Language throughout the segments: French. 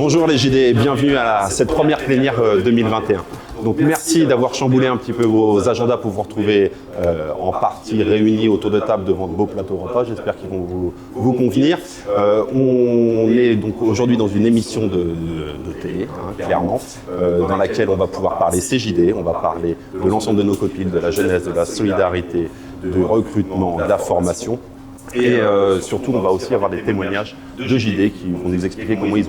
Bonjour les JD et bienvenue à cette première plénière 2021. Donc merci d'avoir chamboulé un petit peu vos agendas pour vous retrouver en partie réunis autour de table devant de beaux plateaux repas. J'espère qu'ils vont vous convenir. On est donc aujourd'hui dans une émission de télé, clairement, dans laquelle on va pouvoir parler CJD, on va parler de l'ensemble de nos copines, de la jeunesse, de la solidarité, du recrutement, de la formation. Et surtout, on va aussi avoir des témoignages de JD qui vont nous expliquer comment ils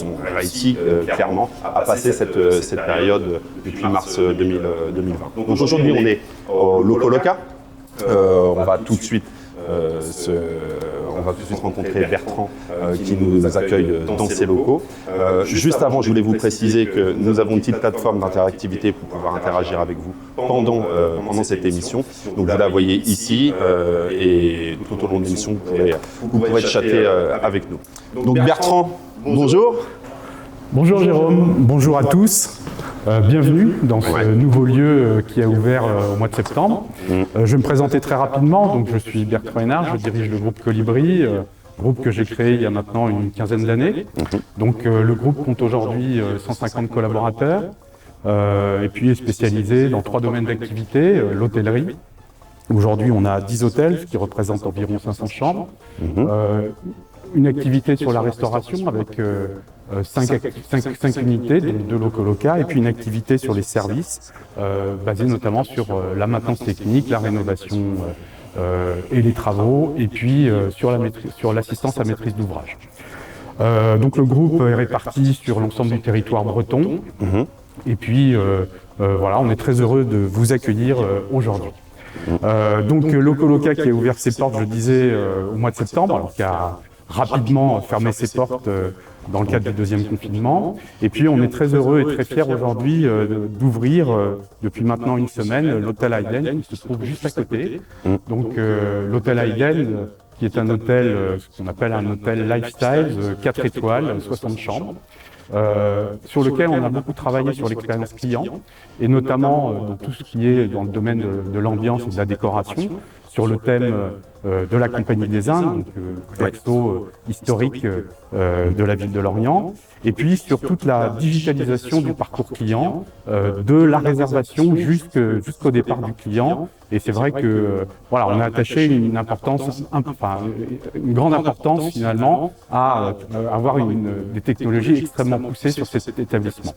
ont réussi clairement à passer cette période depuis mars 2020. Donc aujourd'hui, on est au Locoloca. On va tout de suite rencontrer Bertrand qui nous accueille dans ses locaux. Juste avant, je voulais vous préciser que nous avons une petite plateforme d'interactivité pour pouvoir interagir avec vous pendant cette émission. Donc vous la voyez ici et tout au long de l'émission, vous pourrez chatter avec nous. Donc Bertrand, bonjour. Bonjour Jérôme, bonjour à tous. Bienvenue dans ce nouveau lieu qui a ouvert au mois de septembre. Je vais me présenter très rapidement. Donc, je suis Bertrand Hénard, je dirige le groupe Colibri, groupe que j'ai créé il y a maintenant une quinzaine d'années. Donc le groupe compte aujourd'hui 150 collaborateurs et puis est spécialisé dans 3 domaines d'activité, l'hôtellerie. Aujourd'hui, on a 10 hôtels, ce qui représente environ 500 chambres. Une activité sur la restauration avec 5 unités, donc 2 Locoloca, et puis une activité sur les services, basée notamment sur la maintenance technique, la rénovation et les travaux, et puis sur l'assistance à maîtrise d'ouvrage. Donc le groupe est réparti sur l'ensemble du territoire breton, et puis voilà, on est très heureux de vous accueillir aujourd'hui. Donc Locoloca qui a ouvert ses portes, je disais, au mois de septembre, alors qui a rapidement fermé ses portes dans le cadre du 2e confinement. Et puis on est très heureux et très fiers aujourd'hui d'ouvrir depuis maintenant une semaine l'hôtel Hayden qui se trouve juste à côté. Donc l'hôtel Hayden qui est un hôtel, ce qu'on appelle un hôtel lifestyle, 4 étoiles, 60 chambres. Sur lequel on a beaucoup travaillé sur l'expérience client et notamment dans tout ce qui est dans le domaine de l'ambiance et de la décoration, sur le thème de la Compagnie des Indes, donc texto historique de la ville de Lorient, et puis sur toute la digitalisation du parcours client, de la réservation jusqu'au départ du client. Et c'est vrai que voilà, on a attaché une grande importance finalement à avoir des technologies extrêmement poussées sur cet établissement.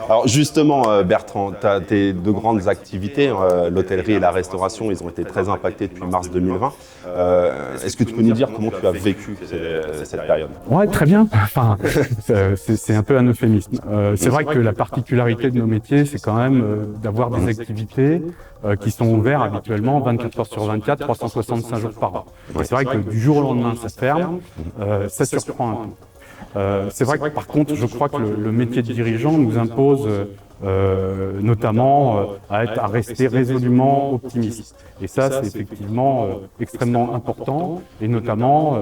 Alors justement, Bertrand, tu as tes 2 grandes activités, l'hôtellerie et la restauration, ils ont été très impactés depuis mars 2020. Est-ce que tu peux nous dire comment tu as vécu cette période? Ouais, très bien. Enfin, c'est un peu un euphémisme. C'est vrai que la particularité de nos métiers, c'est quand même d'avoir des activités qui sont ouvertes habituellement 24 heures sur 24, 365 jours par an. Et c'est vrai que du jour au lendemain, ça ferme, ça surprend un peu. C'est vrai que par contre, je crois que le métier de dirigeant nous impose notamment à rester résolument optimiste. Et ça, c'est effectivement extrêmement important. Et notamment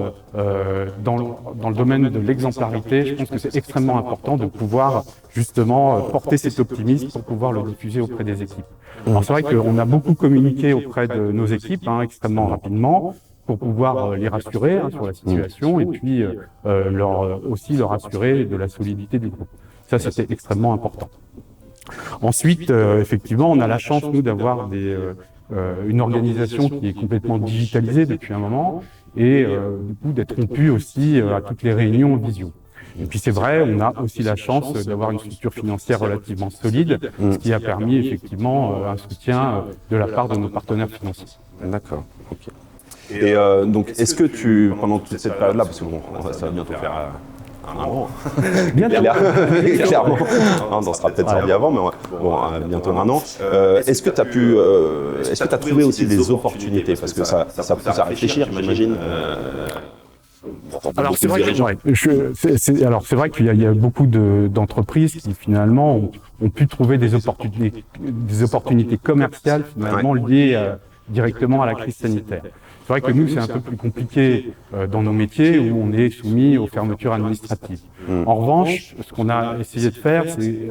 dans le domaine de l'exemplarité, je pense que c'est extrêmement important de pouvoir justement porter cet optimisme pour pouvoir le diffuser auprès des équipes. Alors c'est vrai qu'on a beaucoup communiqué auprès de nos équipes extrêmement rapidement, pour pouvoir les rassurer sur la situation et puis aussi leur assurer de la solidité du groupe. Ça, c'était extrêmement important. Ensuite, effectivement, on a la chance, nous, d'avoir une organisation qui est complètement digitalisée depuis un moment et du coup d'être rompu aussi à toutes les réunions en visio. Et puis c'est vrai, on a aussi la chance d'avoir une structure financière relativement solide, ce qui a permis effectivement un soutien de la part de nos partenaires financiers. D'accord, ok. Et donc, est-ce que pendant toute cette période-là, parce que bon, ça va bientôt faire un an, clairement, on sera peut-être sorti avant, mais bon, bientôt un an, est-ce que tu as trouvé aussi des opportunités? Parce que ça pousse à réfléchir, j'imagine. Alors c'est vrai qu'il y a beaucoup d'entreprises qui finalement ont pu trouver des opportunités commerciales finalement liées directement à la crise sanitaire. C'est vrai que nous, c'est un peu plus compliqué dans nos métiers où on est soumis aux fermetures administratives. En revanche, ce qu'on a essayé de faire, c'est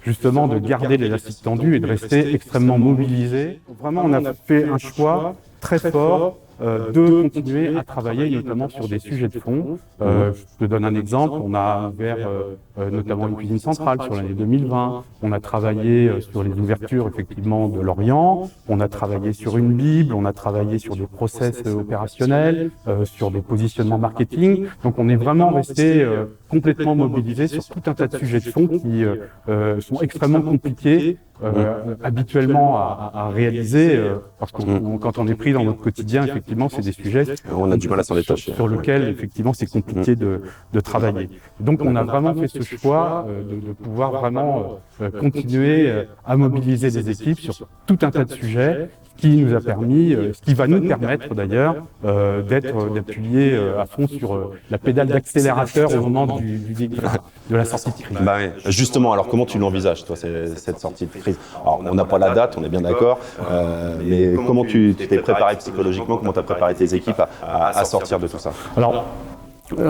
justement de garder l'élastique tendu et de rester extrêmement mobilisé. Vraiment, on a fait un choix très fort de continuer à travailler notamment sur des sujets de fond. Je te donne un exemple, on a ouvert notamment une cuisine centrale sur l'année 2020, on a travaillé sur les ouvertures effectivement de l'Orient, on a travaillé sur une Bible, on a travaillé sur des process opérationnels, sur des positionnements marketing. Donc on est vraiment resté complètement mobilisé sur tout un tas de sujets de fond qui sont extrêmement compliqués habituellement à réaliser parce que quand on est pris dans notre quotidien, effectivement, c'est des sujets on a du mal à s'en détacher. Sur lesquels, effectivement, c'est compliqué de travailler. Donc on a vraiment fait ce choix de pouvoir vraiment continuer à mobiliser des équipes sur tout un tas de sujets qui nous a permis, ce qui va nous permettre d'ailleurs d'appuyer à fond sur la pédale d'accélérateur au moment de la sortie de crise. Bah ouais. Justement, alors comment tu l'envisages, toi, cette sortie de crise? Alors, on n'a pas la date, on est bien d'accord, mais comment tu t'es préparé psychologiquement, comment tu as préparé tes équipes à sortir de tout ça? Alors,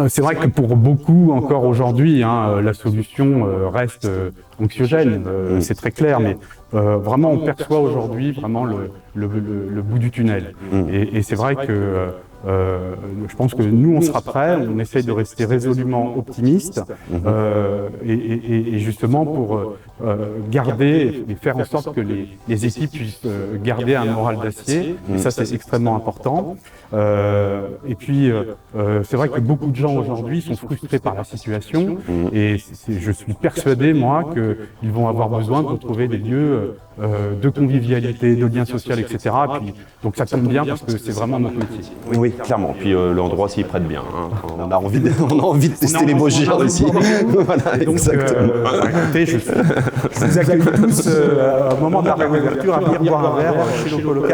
c'est vrai que pour beaucoup, encore aujourd'hui, la solution reste anxiogène, c'est très clair, mais vraiment on perçoit aujourd'hui vraiment le bout du tunnel. Et c'est vrai que je pense que nous, on sera prêts, on essaye de rester résolument optimiste et justement pour garder et faire en sorte que les équipes puissent garder un moral d'acier, et ça c'est extrêmement important. Et puis, c'est vrai que beaucoup de gens aujourd'hui sont frustrés par la situation et je suis persuadé, moi, qu'ils vont avoir besoin de retrouver des lieux de convivialité, de lien social, etc. Puis, donc ça tombe bien parce que c'est vraiment notre métier. Oui, clairement. Puis l'endroit s'y prête bien. On a envie de tester les beaux gires ici. Voilà, donc, exactement. Écoutez, je vous accueille tous au moment de la réouverture à venir boire un verre chez nos colocs.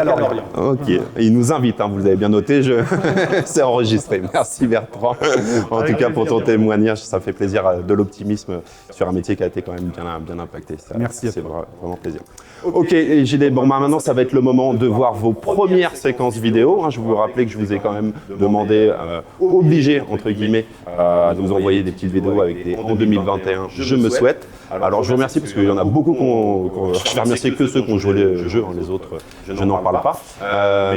Ok, il nous invite, vous avez bien noté, c'est enregistré. Merci Bertrand. En tout cas pour ton témoignage, ça fait plaisir, de l'optimisme sur un métier qui a été quand même bien impacté. Merci. C'est vraiment plaisir. Ok, et JD, bon, maintenant ça va être le moment de voir vos premières séquences vidéo. Je vous rappelle que je vous ai quand même demandé, obligé entre guillemets, à nous envoyer des petites vidéos avec des en 2021, je me souhaite. Alors je vous remercie parce qu'il y en a beaucoup je vais remercier que ceux qui ont joué le jeu, les autres je n'en parle pas.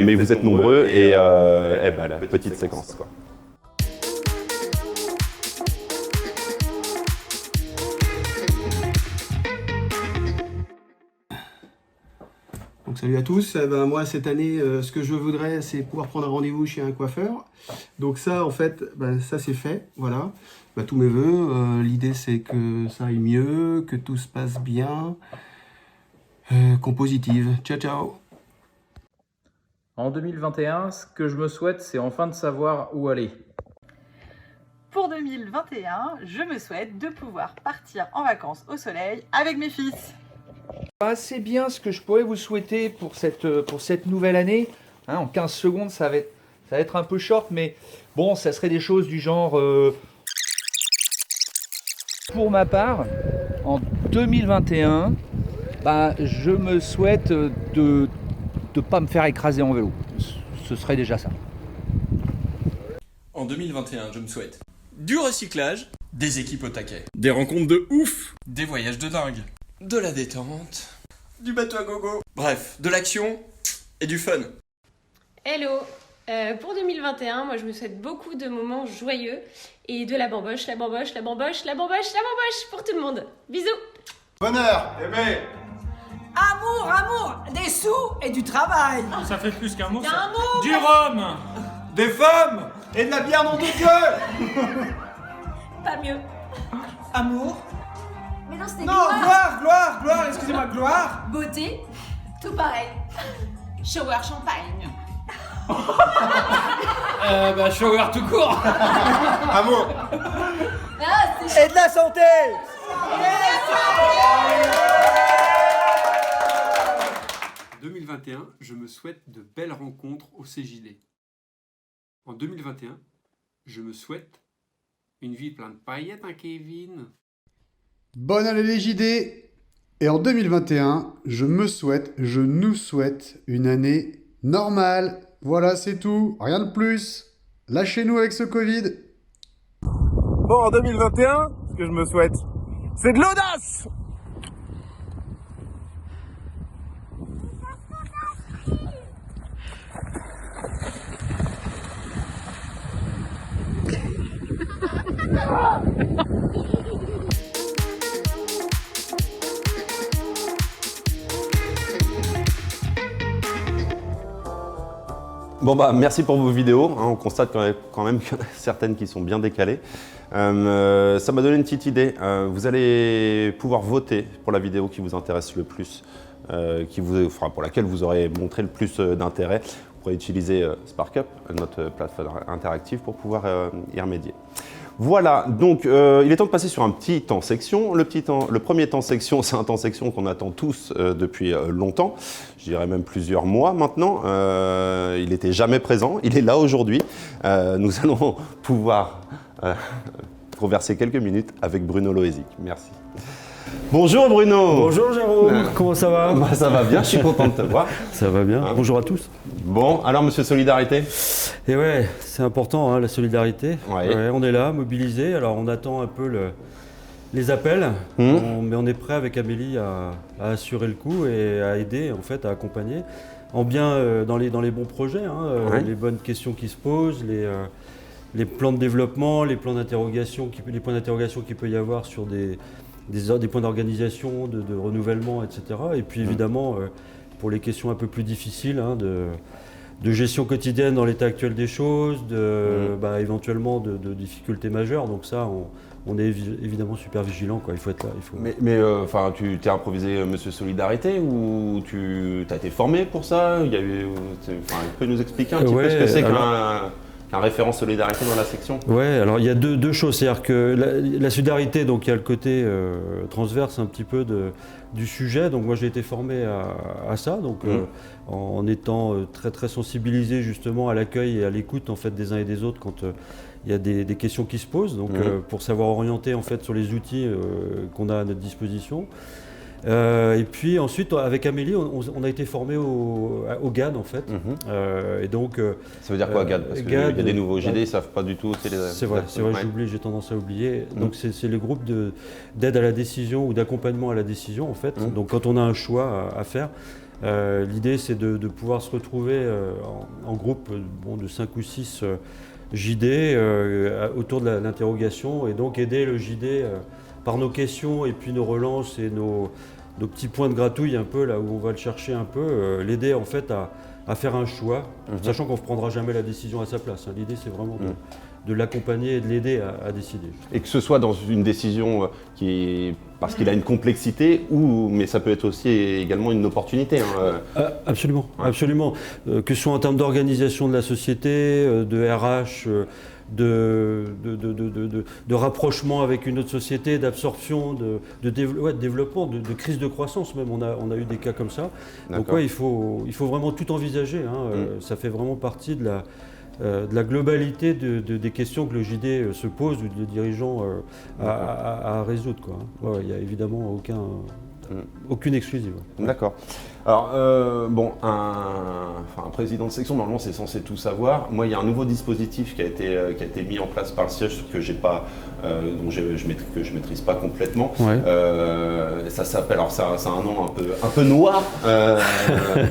Mais vous êtes nombreux et la petite séquence, quoi. Donc salut à tous, moi cette année ce que je voudrais c'est pouvoir prendre un rendez-vous chez un coiffeur. Donc ça en fait, ça c'est fait, voilà. Tous mes vœux, l'idée c'est que ça aille mieux, que tout se passe bien, qu'on positive. Ciao ciao. En 2021, ce que je me souhaite c'est enfin de savoir où aller. Pour 2021, je me souhaite de pouvoir partir en vacances au soleil avec mes fils. C'est bien ce que je pourrais vous souhaiter pour cette nouvelle année. En 15 secondes, ça va être un peu short, mais bon, ça serait des choses du genre... Pour ma part, en 2021, je me souhaite de ne pas me faire écraser en vélo. Ce serait déjà ça. En 2021, je me souhaite du recyclage, des équipes au taquet, des rencontres de ouf, des voyages de dingue, de la détente, du bateau à gogo, bref, de l'action et du fun. Hello, pour 2021, moi je me souhaite beaucoup de moments joyeux et de la bamboche, la bamboche, la bamboche, la bamboche, la bamboche pour tout le monde. Bisous. Bonheur, aimer, amour, amour, des sous et du travail. Ça fait plus qu'un mot, ça. Amour, du rhum, des femmes et de la bière nom de Dieu. Pas mieux. Amour. Mais non, c'était gloire, excusez-moi, gloire. Beauté, tout pareil. Shower champagne. shower tout court. Amour. Et de la santé. 2021, je me souhaite de belles rencontres au CJD. En 2021, je me souhaite une vie pleine de paillettes, Kevin. Bonne année les JD. Et en 2021, je nous souhaite une année normale. Voilà, c'est tout, rien de plus. Lâchez-nous avec ce Covid. Bon, en 2021, ce que je me souhaite, c'est de l'audace. Bon bah merci pour vos vidéos, hein, on constate quand même qu'il y en a certaines qui sont bien décalées. Ça m'a donné une petite idée, vous allez pouvoir voter pour la vidéo qui vous intéresse le plus, pour laquelle vous aurez montré le plus d'intérêt. Vous pourrez utiliser SparkUp, notre plateforme interactive, pour pouvoir y remédier. Voilà, donc il est temps de passer sur un petit temps section. Le premier temps section, c'est un temps section qu'on attend tous depuis longtemps, je dirais même plusieurs mois maintenant. Il n'était jamais présent, il est là aujourd'hui. Nous allons pouvoir converser quelques minutes avec Bruno Loesic. Merci. Bonjour Bruno. Bonjour Jérôme, comment ça va? Bah, ça va bien, je suis content de te voir. Ça va bien, bonjour à tous. Bon, alors monsieur Solidarité? Et ouais, c'est important hein, la solidarité. Ouais, on est là, mobilisés, alors on attend un peu les appels, mais on est prêt avec Amélie à assurer le coup et à aider, en fait, à accompagner. En bien dans les bons projets, hein, les bonnes questions qui se posent, les plans de développement, les points d'interrogation qu'il peut y avoir sur des points d'organisation, de renouvellement, etc. Et puis évidemment, pour les questions un peu plus difficiles, hein, de gestion quotidienne dans l'état actuel des choses, éventuellement de difficultés majeures. Donc ça, on est évidemment super vigilant, quoi. Il faut être là. Mais tu t'es improvisé Monsieur Solidarité ou tu as été formé pour ça? Il peut nous expliquer un petit peu ce que c'est qu'un référent solidarité dans la section? Ouais, alors il y a deux choses, c'est-à-dire que la solidarité, donc il y a le côté transverse un petit peu du sujet, donc moi j'ai été formé à ça, donc en étant très très sensibilisé justement à l'accueil et à l'écoute en fait des uns et des autres quand il y a des questions qui se posent, donc pour savoir orienter en fait sur les outils qu'on a à notre disposition. Et puis ensuite, avec Amélie, on a été formé au GAD en fait. Et donc, ça veut dire quoi GAD? Parce qu'il y a des nouveaux GD, ils ne savent pas du tout. C'est vrai, j'ai tendance à oublier. Donc c'est le groupe d'aide à la décision ou d'accompagnement à la décision en fait. Donc quand on a un choix à faire, l'idée c'est de pouvoir se retrouver en groupe de 5 ou 6 JD autour de l'interrogation et donc aider le JD par nos questions et puis nos relances et nos petits points de gratouille un peu là où on va le chercher un peu, l'aider en fait à faire un choix, sachant qu'on ne prendra jamais la décision à sa place. Hein. L'idée c'est vraiment de l'accompagner et de l'aider à décider. Et que ce soit dans une décision parce qu'il a une complexité, mais ça peut être aussi également une opportunité. Hein. Absolument, absolument. Que ce soit en termes d'organisation de la société, de RH, de rapprochement avec une autre société, d'absorption, de développement, de crise de croissance même, on a eu des cas comme ça. Donc il faut vraiment tout envisager, hein. Ça fait vraiment partie de la globalité des questions que le JD se pose ou les dirigeants à résoudre, quoi. Il n'y a évidemment aucune exclusive. D'accord. Alors, un président de section, normalement, c'est censé tout savoir. Moi, il y a un nouveau dispositif qui a été mis en place par le siège que je maîtrise pas complètement. Ça s'appelle, alors ça a un nom un peu noir,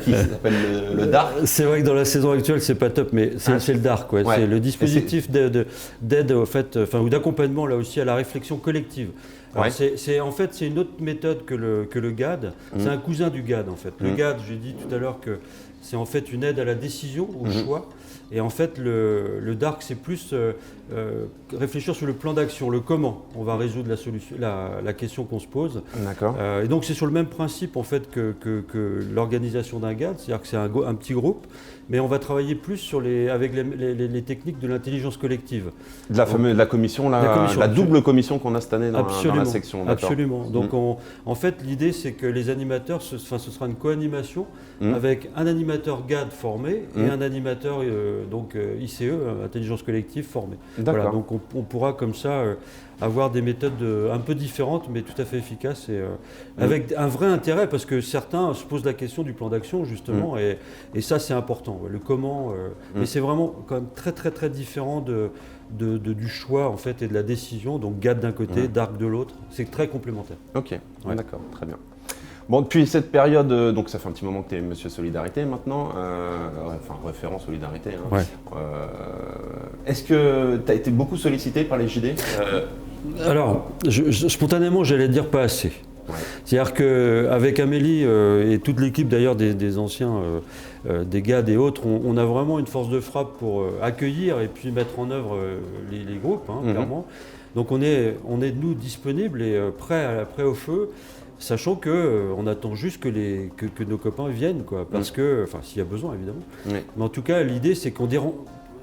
qui s'appelle le DARC. C'est vrai que dans la saison actuelle, c'est pas top, mais c'est le DARC. C'est le dispositif d'aide au fait, ou d'accompagnement là aussi à la réflexion collective. Alors c'est une autre méthode que le GAD, c'est un cousin du GAD en fait. Le GAD, j'ai dit tout à l'heure que c'est en fait une aide à la décision, au choix, et en fait le DARC c'est plus réfléchir sur le plan d'action, le comment on va résoudre la question qu'on se pose. D'accord. Et donc c'est sur le même principe en fait que l'organisation d'un GAD, c'est-à-dire que c'est un petit groupe, mais on va travailler plus avec les techniques de l'intelligence collective. De la commission, la double commission qu'on a cette année dans la section. Absolument. Donc en fait l'idée c'est que les animateurs, ce sera une co-animation avec un animateur GAD formé et un animateur ICE, intelligence collective, formé. Voilà, donc on pourra comme ça avoir des méthodes un peu différentes mais tout à fait efficaces et avec un vrai intérêt parce que certains se posent la question du plan d'action justement et ça c'est important, le comment, mais c'est vraiment quand même très très très différent du choix en fait et de la décision, donc GAD d'un côté, DARC de l'autre, c'est très complémentaire. Ok, d'accord, très bien. Bon, depuis cette période, donc ça fait un petit moment que tu es Monsieur Solidarité maintenant, enfin référent Solidarité. Hein. Ouais. Est-ce que tu as été beaucoup sollicité par les JD Alors, spontanément, j'allais dire pas assez. Ouais. C'est-à-dire qu'avec Amélie et toute l'équipe d'ailleurs des anciens, des GAD et autres, on a vraiment une force de frappe pour accueillir et puis mettre en œuvre les groupes, hein, clairement. Donc on est nous disponibles et prêts au feu, sachant qu'on attend juste que nos copains viennent, quoi, parce que, enfin s'il y a besoin évidemment. Ouais. Mais en tout cas l'idée c'est qu'on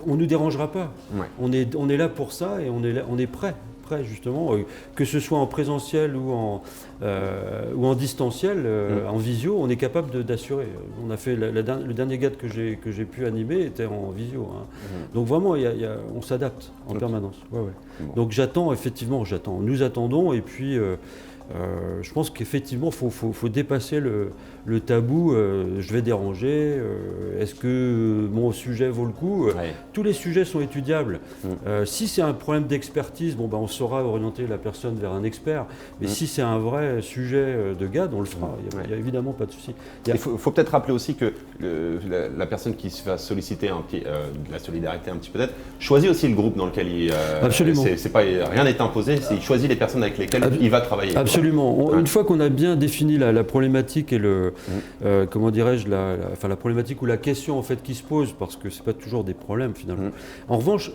nous dérangera pas. Ouais. On est là pour ça et on est prêt justement, que ce soit en présentiel ou en distanciel, en visio, on est capable d'assurer. On a fait le dernier GAD que j'ai pu animer était en visio. Hein. Donc vraiment, on s'adapte en permanence. Ouais. Bon. Donc nous attendons et puis je pense qu'effectivement, faut dépasser le tabou. Je vais déranger. Est-ce que mon sujet vaut le coup? Tous les sujets sont étudiables. Si c'est un problème d'expertise, on saura orienter la personne vers un expert. Mais si c'est un vrai sujet de GAD, on le fera. Il n'y a évidemment pas de souci. Il faut peut-être rappeler aussi que la personne qui se va solliciter de la solidarité un petit peu, choisit aussi le groupe dans lequel il. Absolument. Rien n'est imposé. Il choisit les personnes avec lesquelles il va travailler. Absolument. Une fois qu'on a bien défini la problématique et comment dirais-je, la problématique ou la question en fait qui se pose, parce que c'est pas toujours des problèmes finalement. En revanche,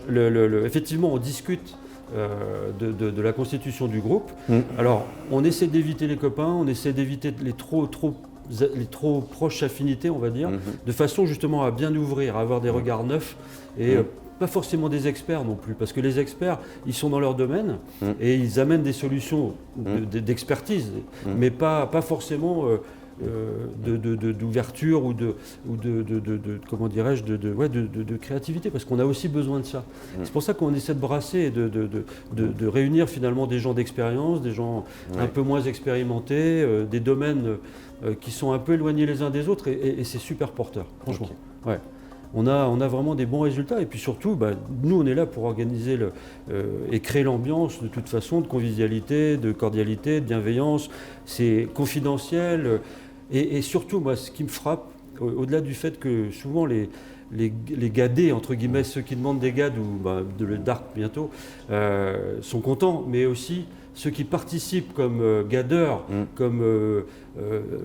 effectivement, on discute de la constitution du groupe. Alors, on essaie d'éviter les copains, on essaie d'éviter les trop proches affinités, on va dire, de façon justement à bien ouvrir, à avoir des regards neufs et pas forcément des experts non plus, parce que les experts, ils sont dans leur domaine et ils amènent des solutions d'expertise, mais pas forcément d'ouverture ou de comment dirais-je, de créativité, parce qu'on a aussi besoin de ça. C'est pour ça qu'on essaie de brasser et de réunir finalement des gens d'expérience, des gens un peu moins expérimentés, des domaines qui sont un peu éloignés les uns des autres, et c'est super porteur, franchement. Okay. Ouais. On a vraiment des bons résultats, et puis surtout, nous on est là pour organiser et créer l'ambiance de toute façon, de convivialité, de cordialité, de bienveillance. C'est confidentiel, et surtout, moi, ce qui me frappe, au-delà du fait que souvent les gadés, entre guillemets, ceux qui demandent des GAD ou de le dark bientôt, sont contents, mais aussi ceux qui participent comme gadeurs, comme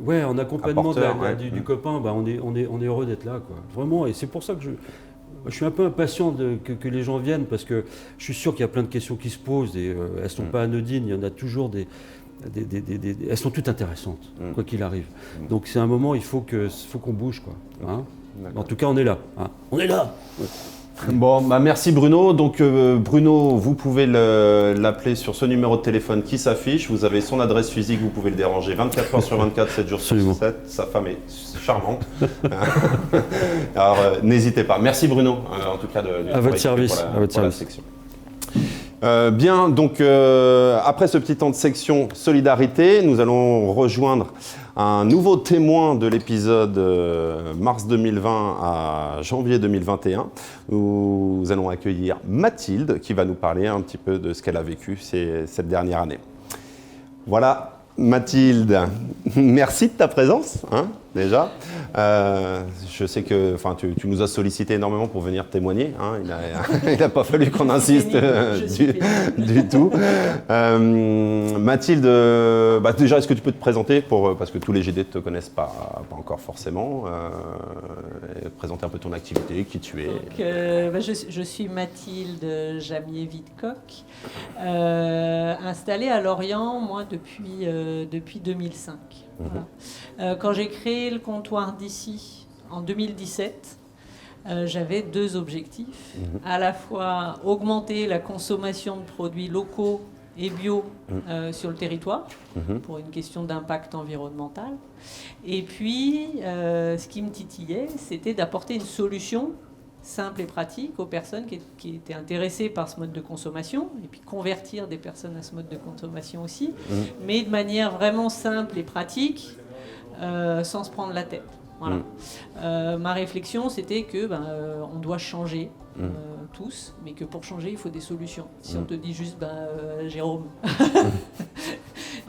en accompagnement du copain, on est heureux d'être là, quoi. Vraiment, et c'est pour ça que je suis un peu impatient que les gens viennent, parce que je suis sûr qu'il y a plein de questions qui se posent et elles ne sont pas anodines, il y en a toujours elles sont toutes intéressantes, quoi qu'il arrive. Donc c'est un moment, il faut qu'on bouge, quoi. Hein. En tout cas, on est là. Hein. On est là. Bon, merci Bruno. Donc Bruno, vous pouvez l'appeler sur ce numéro de téléphone qui s'affiche. Vous avez son adresse physique, vous pouvez le déranger 24 heures sur 24, 7 jours sur 7. Sa femme est charmante. Alors n'hésitez pas. Merci Bruno, en tout cas à votre service. Pour la section. Bien, donc après ce petit temps de section solidarité, nous allons rejoindre un nouveau témoin de l'épisode mars 2020 à janvier 2021. Nous allons accueillir Mathilde qui va nous parler un petit peu de ce qu'elle a vécu cette dernière année. Voilà, Mathilde, merci de ta présence, déjà. Je sais que tu nous as sollicité énormément pour venir témoigner. Il n'a pas fallu qu'on insiste du tout. Mathilde, déjà, est-ce que tu peux te présenter parce que tous les GD ne te connaissent pas encore forcément. Présenter un peu ton activité, qui tu es. Donc, je suis Mathilde Jamier-Vidcock, installée à Lorient, moi, depuis 2005. Voilà. Quand j'ai créé le comptoir d'ici en 2017, j'avais deux objectifs. À la fois augmenter la consommation de produits locaux et bio sur le territoire, pour une question d'impact environnemental. Et puis, ce qui me titillait, c'était d'apporter une solution simple et pratique aux personnes qui étaient intéressées par ce mode de consommation, et puis convertir des personnes à ce mode de consommation aussi, mais de manière vraiment simple et pratique, sans se prendre la tête. Voilà. Ma réflexion, c'était que on doit changer tous, mais que pour changer, il faut des solutions. Si on te dit juste, Jérôme,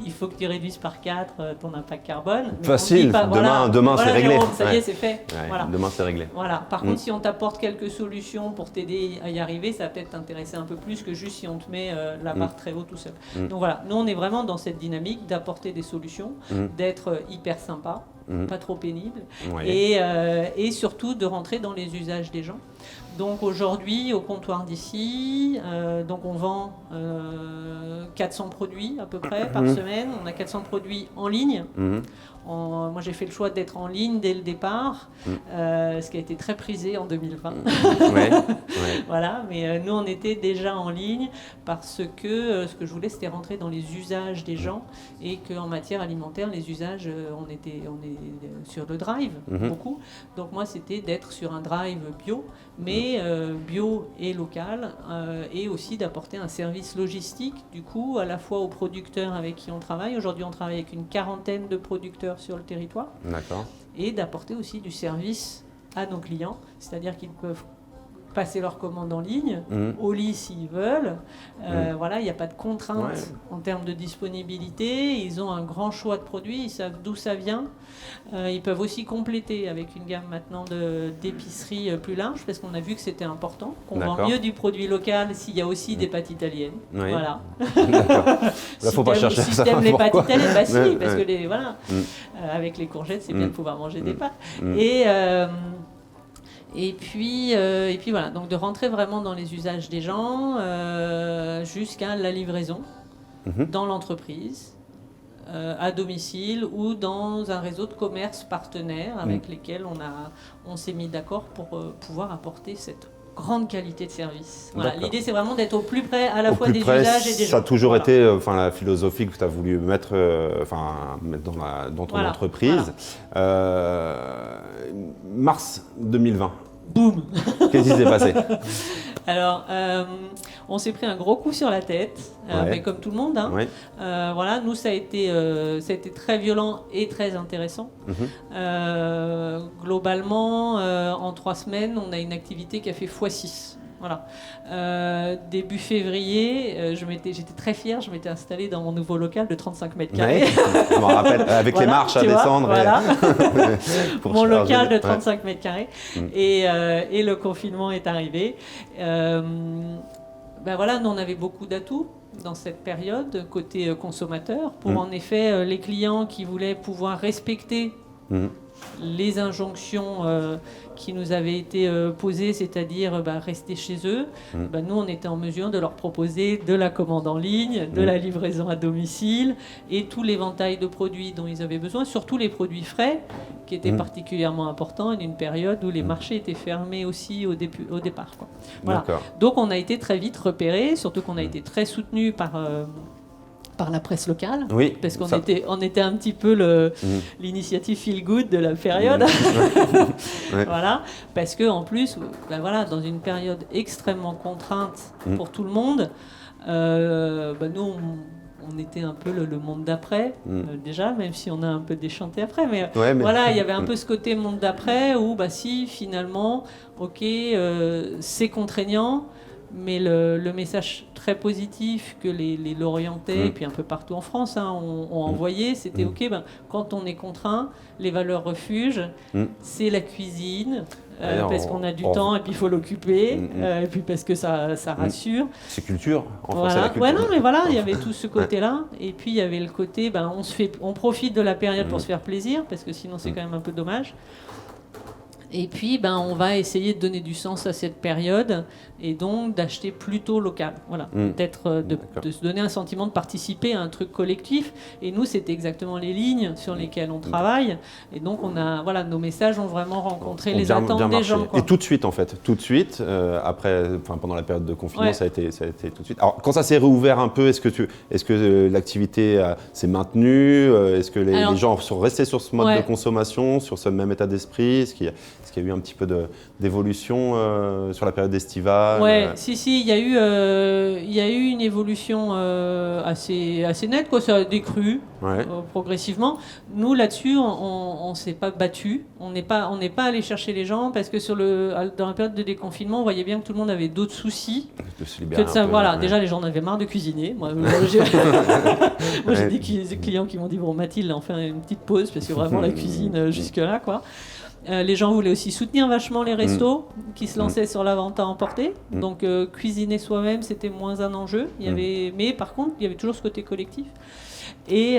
il faut que tu réduises par 4 ton impact carbone. Mais facile, on dit pas, demain c'est réglé. Jérôme, ça y est, Ouais. c'est fait. Ouais, Voilà. Demain c'est réglé. Voilà. Par contre, si on t'apporte quelques solutions pour t'aider à y arriver, ça va peut-être t'intéresser un peu plus que juste si on te met la barre très haut tout seul. Donc voilà, nous on est vraiment dans cette dynamique d'apporter des solutions, d'être hyper sympa, pas trop pénible, et surtout de rentrer dans les usages des gens. Donc aujourd'hui, au comptoir d'ici, donc on vend 400 produits à peu près par semaine. On a 400 produits en ligne. Moi, j'ai fait le choix d'être en ligne dès le départ, ce qui a été très prisé en 2020. Voilà, mais nous, on était déjà en ligne parce que ce que je voulais, c'était rentrer dans les usages des gens et qu'en matière alimentaire, les usages, on est sur le drive beaucoup. Donc moi, c'était d'être sur un drive bio, mais bio et local, et aussi d'apporter un service logistique, du coup, à la fois aux producteurs avec qui on travaille. Aujourd'hui, on travaille avec une 40aine de producteurs sur le territoire. D'accord. Et d'apporter aussi du service à nos clients, c'est-à-dire qu'ils peuvent passer leurs commandes en ligne, au lit s'ils veulent. Voilà, il n'y a pas de contraintes en termes de disponibilité. Ils ont un grand choix de produits, ils savent d'où ça vient. Ils peuvent aussi compléter avec une gamme maintenant d'épicerie plus large, parce qu'on a vu que c'était important, qu'on vend mieux du produit local s'il y a aussi des pâtes italiennes. Voilà. Là, faut pas chercher si ça. t'aimes les pâtes italiennes, bah si, parce que voilà, avec les courgettes, c'est bien de pouvoir manger des pâtes. Et puis voilà, donc de rentrer vraiment dans les usages des gens jusqu'à la livraison dans l'entreprise, à domicile ou dans un réseau de commerce partenaires avec lesquels on s'est mis d'accord pour pouvoir apporter cette grande qualité de service. Voilà. L'idée, c'est vraiment d'être au plus près à la fois des usages et des gens. Ça a toujours été la philosophie que tu as voulu mettre, mettre dans ton entreprise. Mars 2020. Boum. Qu'est-ce qui s'est passé? Alors, on s'est pris un gros coup sur la tête, mais comme tout le monde. Voilà, nous, ça a été très violent et très intéressant. Globalement, en 3 semaines, on a une activité qui a fait x6. Voilà. Début février, j'étais très fière, je m'étais installée dans mon nouveau local de 35 mètres carrés. Je me rappelle, avec les marches à descendre. Voilà. Mon local de 35 mètres carrés. Et le confinement est arrivé. Voilà, nous, on avait beaucoup d'atouts dans cette période, côté consommateur, pour en effet les clients qui voulaient pouvoir respecter les injonctions qui nous avaient été posées, c'est-à-dire rester chez eux. Nous, on était en mesure de leur proposer de la commande en ligne, de la livraison à domicile et tout l'éventail de produits dont ils avaient besoin, surtout les produits frais, qui étaient particulièrement importants, et une période où les marchés étaient fermés aussi au départ. Quoi. Voilà. Donc, on a été très vite repérés, surtout qu'on a été très soutenus par la presse locale, parce qu'on était un petit peu l'initiative feel good de la période. Voilà, parce que en plus, voilà, dans une période extrêmement contrainte pour tout le monde, nous on était un peu le monde d'après déjà, même si on a un peu déchanté après, mais voilà, il y avait un peu ce côté monde d'après où si finalement, c'est contraignant. Mais le message très positif que les Lorientais, et puis un peu partout en France, ont envoyé, c'était quand on est contraint, les valeurs refuge, c'est la cuisine, parce qu'on a du temps et puis il faut l'occuper, et puis parce que ça rassure. C'est culture, en voilà. France, c'est la culture. Non, mais voilà, il y avait tout ce côté-là, et puis il y avait le côté, on profite de la période pour se faire plaisir, parce que sinon c'est quand même un peu dommage. Et puis, on va essayer de donner du sens à cette période et donc d'acheter plutôt local. Voilà, de se donner un sentiment de participer à un truc collectif. Et nous, c'est exactement les lignes sur lesquelles on travaille. Et donc, nos messages ont vraiment rencontré les attentes des gens. Quoi. Et tout de suite, en fait, pendant la période de confinement, ça a été tout de suite. Alors, quand ça s'est réouvert un peu, est-ce que l'activité s'est maintenue? Est-ce que les gens sont restés sur ce mode de consommation, sur ce même état d'esprit? Est-ce qu'il y a eu un petit peu d'évolution sur la période estivale? Ouais, si, il y a eu une évolution assez nette, quoi. Ça a décru progressivement. Nous, là-dessus, on s'est pas battu. On n'est pas allé chercher les gens parce que dans la période de déconfinement, on voyait bien que tout le monde avait d'autres soucis. De se libérer Déjà, les gens en avaient marre de cuisiner. Moi, j'ai des clients qui m'ont dit, bon, Mathilde, on fait une petite pause parce que vraiment la cuisine jusque-là, quoi. Les gens voulaient aussi soutenir vachement les restos qui se lançaient sur la vente à emporter. Donc cuisiner soi-même, c'était moins un enjeu. Mais par contre, il y avait toujours ce côté collectif. Et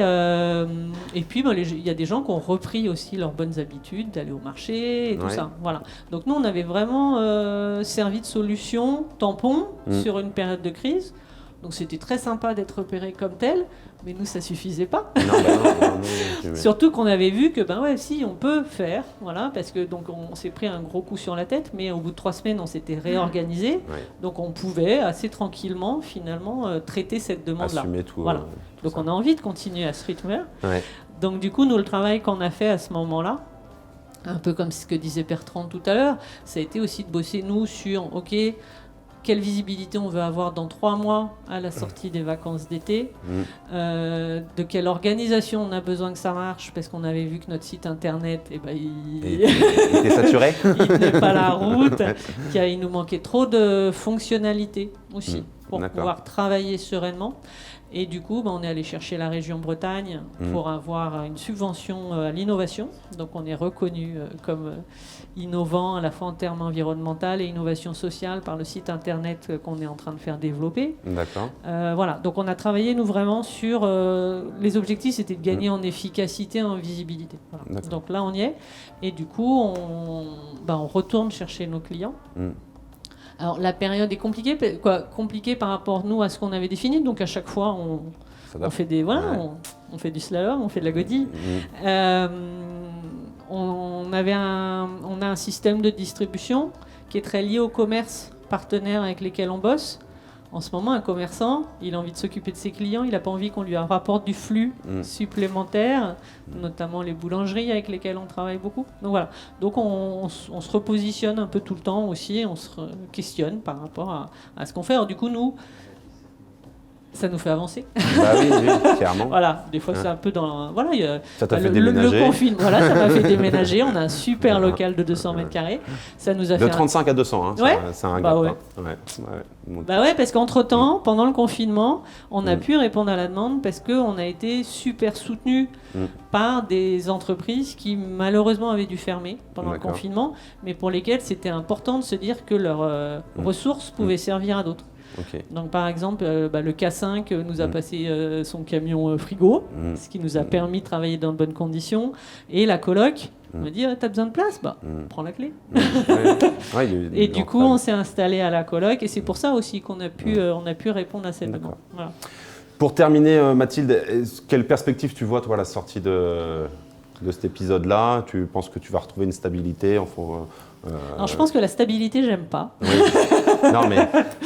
puis, il y a des gens qui ont repris aussi leurs bonnes habitudes d'aller au marché et tout ça. Voilà. Donc nous, on avait vraiment servi de solution tampon sur une période de crise. Donc c'était très sympa d'être repéré comme tel, mais nous, ça suffisait pas. Non, surtout qu'on avait vu que, si, on peut faire, voilà, parce que donc on s'est pris un gros coup sur la tête, mais au bout de 3 semaines, on s'était réorganisé, donc on pouvait assez tranquillement, finalement, traiter cette demande-là. Assumer tout. Voilà. Donc on a envie de continuer à ce rythme-là. Donc du coup, nous, le travail qu'on a fait à ce moment-là, un peu comme ce que disait Bertrand tout à l'heure, ça a été aussi de bosser, nous, sur, quelle visibilité on veut avoir dans 3 mois à la sortie des vacances d'été, de quelle organisation on a besoin que ça marche, parce qu'on avait vu que notre site internet, il était saturé. Il tenait pas la route, qu'il nous manquait trop de fonctionnalités aussi pour pouvoir travailler sereinement. Et du coup, on est allé chercher la région Bretagne pour avoir une subvention à l'innovation. Donc on est reconnu comme innovant à la fois en termes environnemental et innovation sociale par le site internet qu'on est en train de faire développer. D'accord. Voilà, donc on a travaillé nous vraiment sur les objectifs, c'était de gagner en efficacité, en visibilité. Voilà. Donc là on y est, et du coup on retourne chercher nos clients. Alors la période est compliquée par rapport nous à ce qu'on avait défini, donc à chaque fois on fait on fait du slalom, on fait de la godille. On a un système de distribution qui est très lié au commerce partenaire avec lesquels on bosse. En ce moment, un commerçant, il a envie de s'occuper de ses clients, il n'a pas envie qu'on lui rapporte du flux supplémentaire, notamment les boulangeries avec lesquelles on travaille beaucoup. Donc voilà. Donc on se repositionne un peu tout le temps aussi, on se questionne par rapport à ce qu'on fait. Alors du coup, nous, ça nous fait avancer. Bah oui, clairement. Voilà, des fois c'est un peu dans... Voilà, ça t'a fait déménager. Le confinement, voilà, ça m'a fait déménager. On a un super local de 200 mètres carrés. Ça nous a fait 35 à 200, hein, c'est un gap. Bah ouais, parce qu'entre-temps, pendant le confinement, on a pu répondre à la demande parce qu'on a été super soutenus par des entreprises qui malheureusement avaient dû fermer pendant le confinement, mais pour lesquelles c'était important de se dire que leurs ressources pouvaient servir à d'autres. Donc par exemple, le K5 nous a passé son camion frigo, ce qui nous a permis de travailler dans de bonnes conditions. Et la coloc m'a dit t'as besoin de place, prends la clé. Et du coup, on s'est installé à la coloc, et c'est pour ça aussi qu'on a pu répondre à cette demande. Voilà. Pour terminer, Mathilde, quelle perspective tu vois toi à la sortie de cet épisode-là? Tu penses que tu vas retrouver une stabilité? Alors je pense que la stabilité, j'aime pas. Oui. Non mais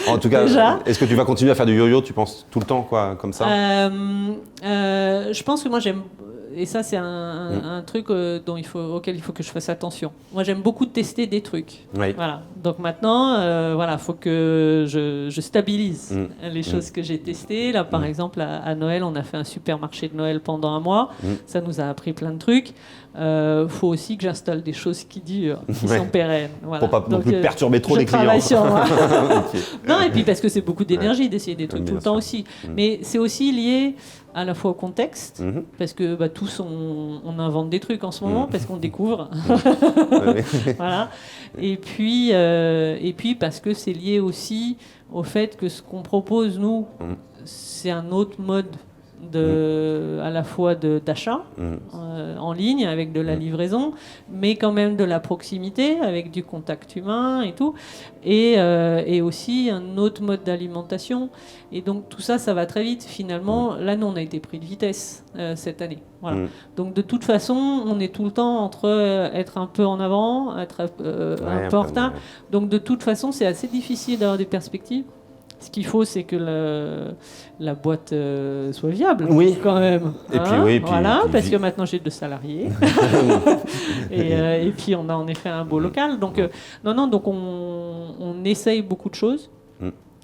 en tout cas, est-ce que tu vas continuer à faire du yo-yo, tu penses tout le temps comme ça? Je pense que moi j'aime, et ça c'est un truc auquel il faut que je fasse attention. Moi j'aime beaucoup tester des trucs. Voilà. Donc maintenant, faut que je stabilise les choses que j'ai testées. Là par exemple à Noël, on a fait un super marché de Noël pendant 1 mois. Ça nous a appris plein de trucs. Faut aussi que j'installe des choses qui durent, qui sont pérennes. Voilà. Pour pas non plus perturber trop les clients. Je travaille sur moi. Non, et puis parce que c'est beaucoup d'énergie d'essayer des trucs tout le temps aussi. Mais c'est aussi lié à la fois au contexte, parce que tous on invente des trucs en ce moment, parce qu'on découvre. Voilà. Et puis parce que c'est lié aussi au fait que ce qu'on propose, nous, c'est un autre mode à la fois d'achat en ligne avec de la livraison, mais quand même de la proximité avec du contact humain et tout, et aussi un autre mode d'alimentation. Et donc tout ça, ça va très vite. Finalement, là, nous, on a été pris de vitesse cette année. Voilà. Donc de toute façon, on est tout le temps entre être un peu en avant, être un peu en retard. Donc de toute façon, c'est assez difficile d'avoir des perspectives. Ce qu'il faut, c'est que la boîte soit viable, Oui. quand même. Et puis, oui, puis- voilà, puis- parce que maintenant j'ai 2 salariés. et puis on a en effet un beau local. Donc, donc on essaye beaucoup de choses.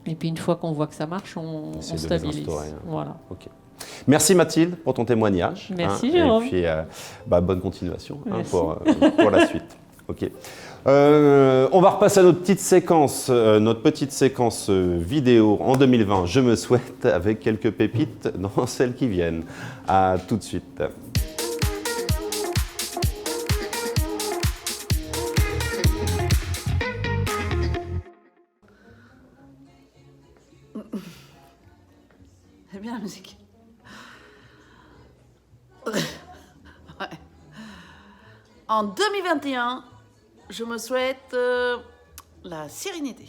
Et puis une fois qu'on voit que ça marche, on Essayer de les stabilise. instaurer, hein. Voilà. Ok. Merci Mathilde pour ton témoignage. Merci, Jérôme. Et puis bonne continuation Merci. pour la suite. Ok. On va repasser à notre petite séquence vidéo en 2020. Je me souhaite avec quelques pépites dans celles qui viennent. À tout de suite. C'est bien la musique. Ouais. En 2021, je me souhaite la sérénité.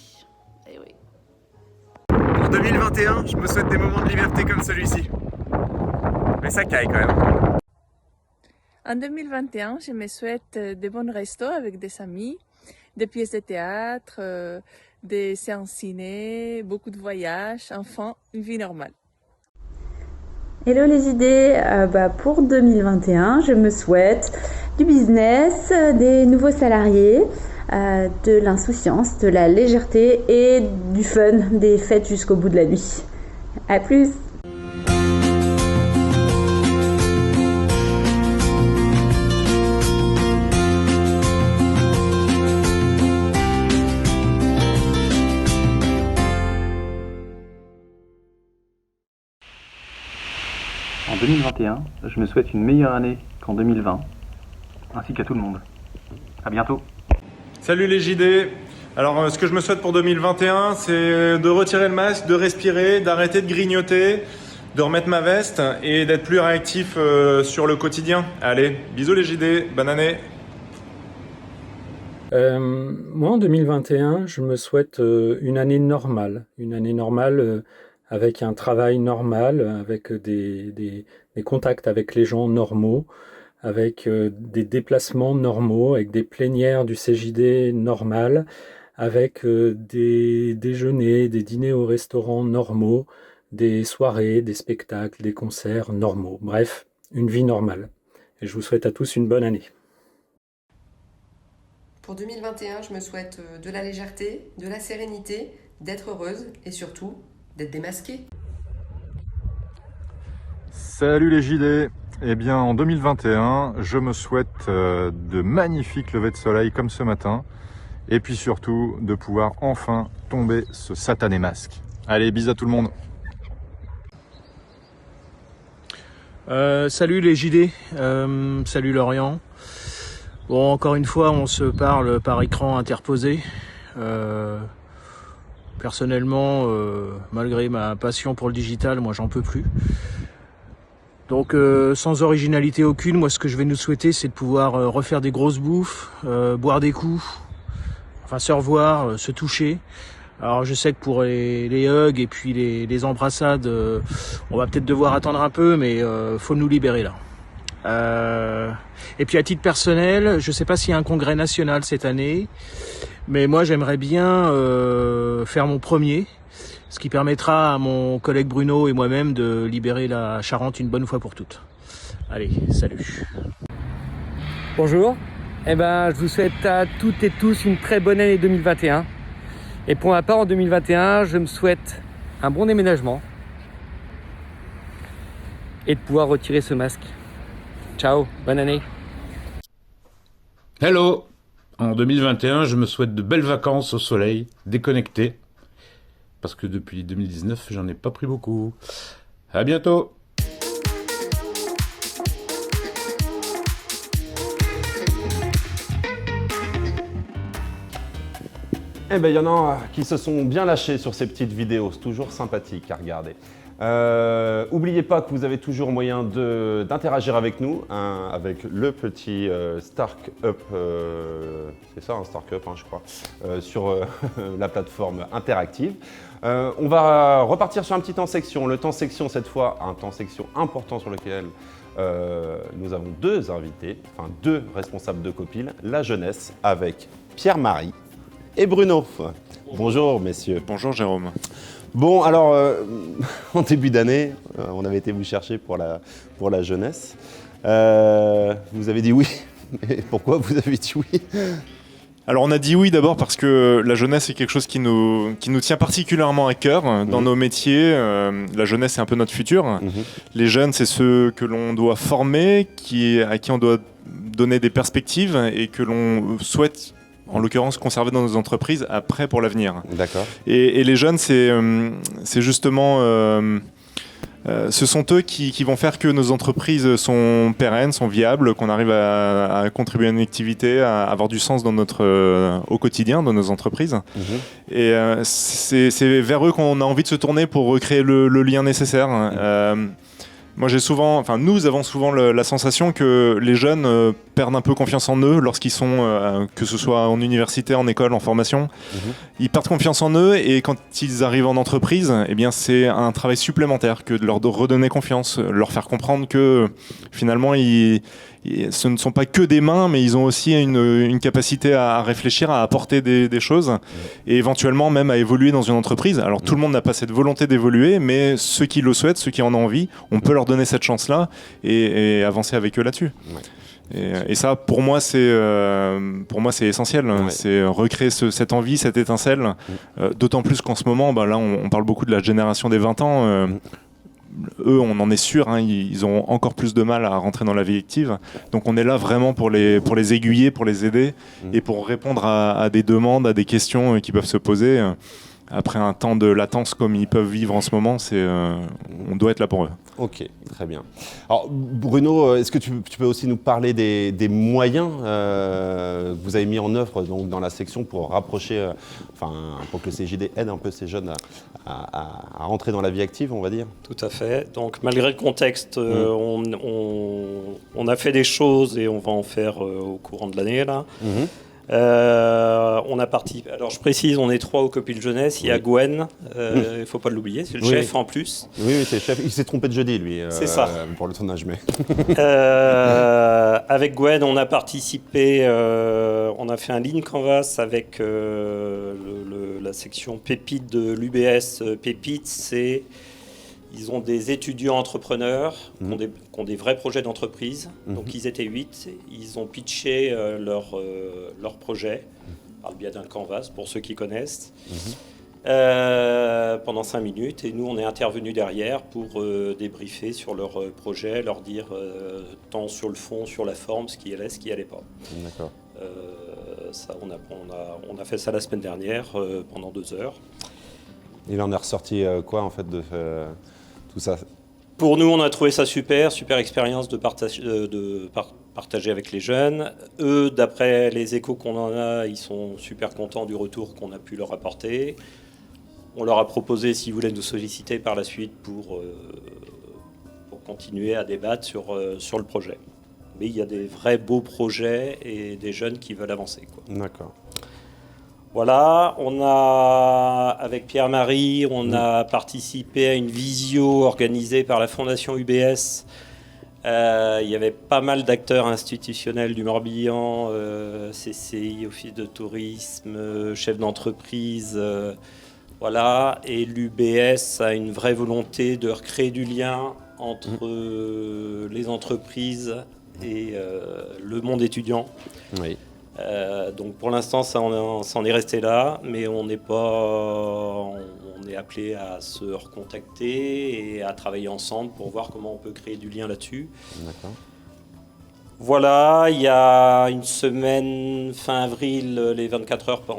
Eh oui. Pour 2021, je me souhaite des moments de liberté comme celui-ci. Mais ça caille quand même. En 2021, je me souhaite de bons restos avec des amis, des pièces de théâtre, des séances ciné, beaucoup de voyages, enfin, une vie normale. Hello les idées, pour 2021, je me souhaite du business, des nouveaux salariés, de l'insouciance, de la légèreté et du fun, des fêtes jusqu'au bout de la nuit. À plus! En 2021, je me souhaite une meilleure année qu'en 2020, ainsi qu'à tout le monde. À bientôt. Salut les JD. Alors ce que je me souhaite pour 2021, c'est de retirer le masque, de respirer, d'arrêter de grignoter, de remettre ma veste et d'être plus réactif sur le quotidien. Allez, bisous les JD, bonne année. Moi, en 2021, je me souhaite une année normale. Une année normale avec un travail normal, avec des contacts avec les gens normaux, avec des déplacements normaux, avec des plénières du CJD normales, avec des déjeuners, des dîners au restaurant normaux, des soirées, des spectacles, des concerts normaux. Bref, une vie normale. Et je vous souhaite à tous une bonne année. Pour 2021, je me souhaite de la légèreté, de la sérénité, d'être heureuse et surtout d'être démasquée. Salut les JD. Eh bien en 2021, je me souhaite de magnifiques levées de soleil comme ce matin et puis surtout de pouvoir enfin tomber ce satané masque. Allez, bisous à tout le monde. Salut les JD, salut Lorient. Bon, encore une fois, on se parle par écran interposé. Personnellement, malgré ma passion pour le digital, moi j'en peux plus. Donc sans originalité aucune, moi ce que je vais nous souhaiter, c'est de pouvoir refaire des grosses bouffes, boire des coups, enfin se revoir, se toucher. Alors je sais que pour les hugs et puis les embrassades, on va peut-être devoir attendre un peu, mais faut nous libérer là. Et puis à titre personnel, je sais pas s'il y a un congrès national cette année, mais moi j'aimerais bien faire mon premier, ce qui permettra à mon collègue Bruno et moi-même de libérer la Charente une bonne fois pour toutes. Allez, salut. Bonjour, je vous souhaite à toutes et tous une très bonne année 2021. Et pour ma part, en 2021, je me souhaite un bon déménagement et de pouvoir retirer ce masque. Ciao, bonne année. Hello. En 2021, je me souhaite de belles vacances au soleil, déconnecté. Parce que depuis 2019, j'en ai pas pris beaucoup. À bientôt. Eh bien, il y en a qui se sont bien lâchés sur ces petites vidéos. C'est toujours sympathique à regarder. N'oubliez pas que vous avez toujours moyen d'interagir avec nous, avec le petit Stark Up, c'est ça, un Stark Up, je crois, sur la plateforme interactive. On va repartir sur un petit temps section. Le temps section, cette fois, un temps section important sur lequel nous avons deux invités, enfin deux responsables de Copil, la jeunesse, avec Pierre-Marie et Bruno. Bonjour messieurs. Bonjour Jérôme. Bon, alors, en début d'année, on avait été vous chercher pour la jeunesse. Vous avez dit oui. Mais pourquoi vous avez dit oui? Alors on a dit oui d'abord parce que la jeunesse est quelque chose qui nous tient particulièrement à cœur dans nos métiers. La jeunesse est un peu notre futur. Les jeunes, c'est ceux que l'on doit former, à qui on doit donner des perspectives et que l'on souhaite en l'occurrence conserver dans nos entreprises après pour l'avenir. D'accord. Et les jeunes, c'est justement... ce sont eux qui vont faire que nos entreprises sont pérennes, sont viables, qu'on arrive à contribuer à une activité, à avoir du sens dans au quotidien dans nos entreprises. Et c'est vers eux qu'on a envie de se tourner pour recréer le lien nécessaire. Moi, nous avons souvent la sensation que les jeunes perdent un peu confiance en eux lorsqu'ils sont, que ce soit en université, en école, en formation. Ils perdent confiance en eux et quand ils arrivent en entreprise, eh bien, c'est un travail supplémentaire que de leur redonner confiance, leur faire comprendre que finalement, ce ne sont pas que des mains, mais ils ont aussi une capacité à réfléchir, à apporter des choses et éventuellement même à évoluer dans une entreprise. Alors tout le monde n'a pas cette volonté d'évoluer, mais ceux qui le souhaitent, ceux qui en ont envie, on peut leur donner cette chance-là et avancer avec eux là-dessus. Et ça, pour moi, c'est essentiel. C'est recréer cette envie, cette étincelle. D'autant plus qu'en ce moment, là, on parle beaucoup de la génération des 20 ans. Eux, on en est sûr, ils ont encore plus de mal à rentrer dans la vie active. Donc on est là vraiment pour les aiguiller, pour les aider et pour répondre à des demandes, à des questions qui peuvent se poser. Après un temps de latence comme ils peuvent vivre en ce moment, on doit être là pour eux. Ok, très bien. Alors Bruno, est-ce que tu peux aussi nous parler des moyens que vous avez mis en œuvre donc, dans la section pour rapprocher, pour que le CJD aide un peu ces jeunes à rentrer dans la vie active, on va dire? Tout à fait. Donc malgré le contexte, on a fait des choses et on va en faire au courant de l'année là. On a participé. Alors je précise, on est 3 au Copil Jeunesse. Il y a Gwen, il ne faut pas l'oublier, c'est le chef en plus. Oui, c'est le chef. Il s'est trompé de jeudi, lui. C'est ça. Pour le tournage, mais. Avec Gwen, on a participé. On a fait un lean canvas avec la section Pépite de l'UBS. Pépite, ils ont des étudiants entrepreneurs qui ont des vrais projets d'entreprise. Donc ils étaient 8. Ils ont pitché leur projet par le biais d'un canvas, pour ceux qui connaissent, pendant 5 minutes. Et nous, on est intervenus derrière pour débriefer sur leur projet, leur dire tant sur le fond, sur la forme, ce qui allait, ce qui allait pas. D'accord. Ça, on a fait ça la semaine dernière pendant 2 heures. Il en est ressorti quoi en fait de tout ça? Pour nous, on a trouvé ça super expérience de partager avec les jeunes. Eux, d'après les échos qu'on en a, ils sont super contents du retour qu'on a pu leur apporter. On leur a proposé s'ils voulaient nous solliciter par la suite pour continuer à débattre sur le projet. Mais il y a des vrais beaux projets et des jeunes qui veulent avancer, quoi. D'accord. Voilà, avec Pierre-Marie, on a participé à une visio organisée par la Fondation UBS. Il y avait pas mal d'acteurs institutionnels du Morbihan, CCI, Office de tourisme, chefs d'entreprise, voilà. Et l'UBS a une vraie volonté de recréer du lien entre les entreprises et le monde étudiant. Oui. Donc pour l'instant, ça en est resté là, mais on est appelé à se recontacter et à travailler ensemble pour voir comment on peut créer du lien là-dessus. D'accord. Voilà, il y a une semaine, fin avril, les 24 heures, le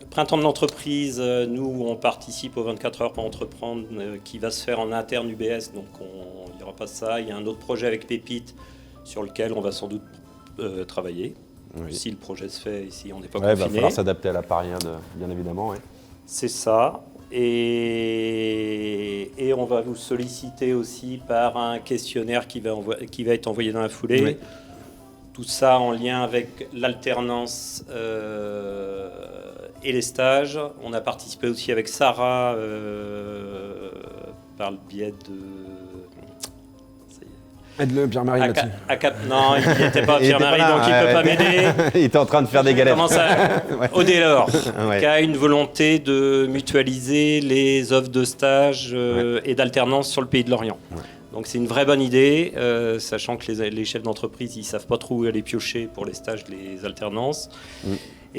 printemps de l'entreprise, nous on participe aux 24 heures pour entreprendre qui va se faire en interne UBS, donc il n'y aura pas ça. Il y a un autre projet avec Pépite sur lequel on va sans doute travailler, si le projet se fait et si on n'est pas confiné. Il va falloir s'adapter à la pariade, bien évidemment. Ouais. C'est ça. Et on va vous solliciter aussi par un questionnaire qui va être envoyé dans la foulée. Oui. Tout ça en lien avec l'alternance et les stages. On a participé aussi avec Sarah par le biais de... Aide-le, Pierre-Marie, là-dessus. Non, il n'était pas Pierre-Marie, donc il ne peut pas m'aider. Il était en train de faire des galères. Comment ça Audelor, Ouais. qui a une volonté de mutualiser les offres de stage et d'alternance sur le Pays de Lorient. Ouais. Donc c'est une vraie bonne idée, sachant que les chefs d'entreprise, ils ne savent pas trop où aller piocher pour les stages, les alternances.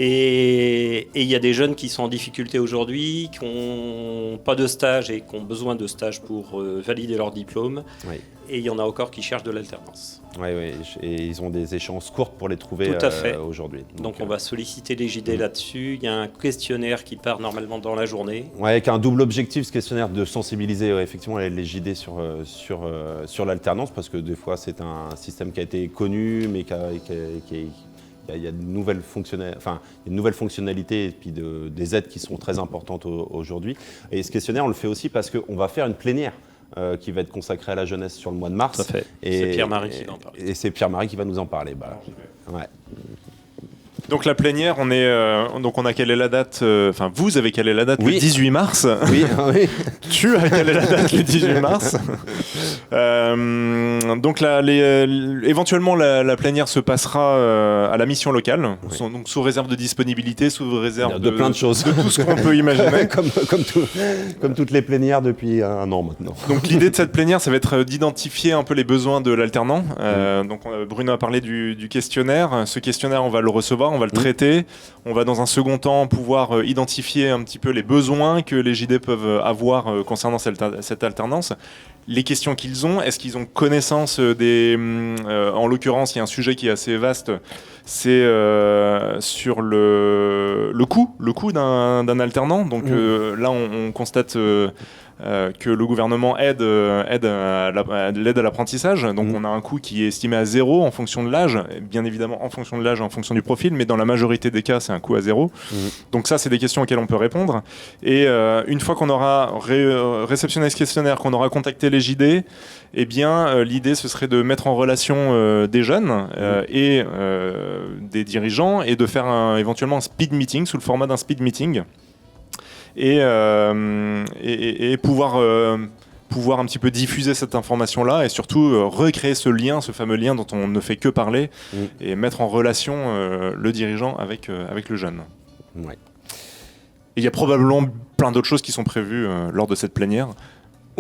Et il y a des jeunes qui sont en difficulté aujourd'hui, qui n'ont pas de stage et qui ont besoin de stage pour valider leur diplôme. Oui. Et il y en a encore qui cherchent de l'alternance. Oui, et ils ont des échéances courtes pour les trouver Tout à fait. Aujourd'hui. Donc on va solliciter les JD là-dessus. Il y a un questionnaire qui part normalement dans la journée. Ouais, avec un double objectif, ce questionnaire de sensibiliser effectivement les JD sur l'alternance, parce que des fois c'est un système qui a été connu, mais il y a une nouvelle fonctionnalité et puis des aides qui sont très importantes aujourd'hui. Et ce questionnaire, on le fait aussi parce qu'on va faire une plénière qui va être consacrée à la jeunesse sur le mois de mars. Tout à fait. C'est Pierre-Marie qui va en parler. Et c'est Pierre-Marie qui va nous en parler. Ouais. Donc la plénière, on a calé la date, vous avez calé la date Oui. le 18 mars. Oui, oui. Tu as calé la date le 18 mars. Donc éventuellement la plénière se passera à la mission locale, donc sous réserve de disponibilité, sous réserve de plein de choses. De tout ce qu'on peut imaginer. comme toutes les plénières depuis un an maintenant. Donc l'idée de cette plénière, ça va être d'identifier un peu les besoins de l'alternant. Donc Bruno a parlé du questionnaire. Ce questionnaire, on va le recevoir, on va le traiter. On va dans un second temps pouvoir identifier un petit peu les besoins que les JD peuvent avoir concernant cette alternance. Les questions qu'ils ont, est-ce qu'ils ont connaissance en l'occurrence, il y a un sujet qui est assez vaste, c'est sur le coût d'un alternant. Donc là, on constate que le gouvernement aide à l'aide à l'apprentissage. Donc on a un coût qui est estimé à 0 en fonction de l'âge, bien évidemment en fonction de l'âge, en fonction du profil, mais dans la majorité des cas, c'est un coût à 0. Donc ça, c'est des questions auxquelles on peut répondre. Et une fois qu'on aura réceptionné ce questionnaire, qu'on aura contacté les JD, eh bien, l'idée, ce serait de mettre en relation des jeunes et des dirigeants et de faire éventuellement un speed meeting, sous le format d'un speed meeting. Et pouvoir un petit peu diffuser cette information-là et surtout recréer ce lien, ce fameux lien dont on ne fait que parler et mettre en relation le dirigeant avec le jeune. Ouais. Et il y a probablement plein d'autres choses qui sont prévues lors de cette plénière.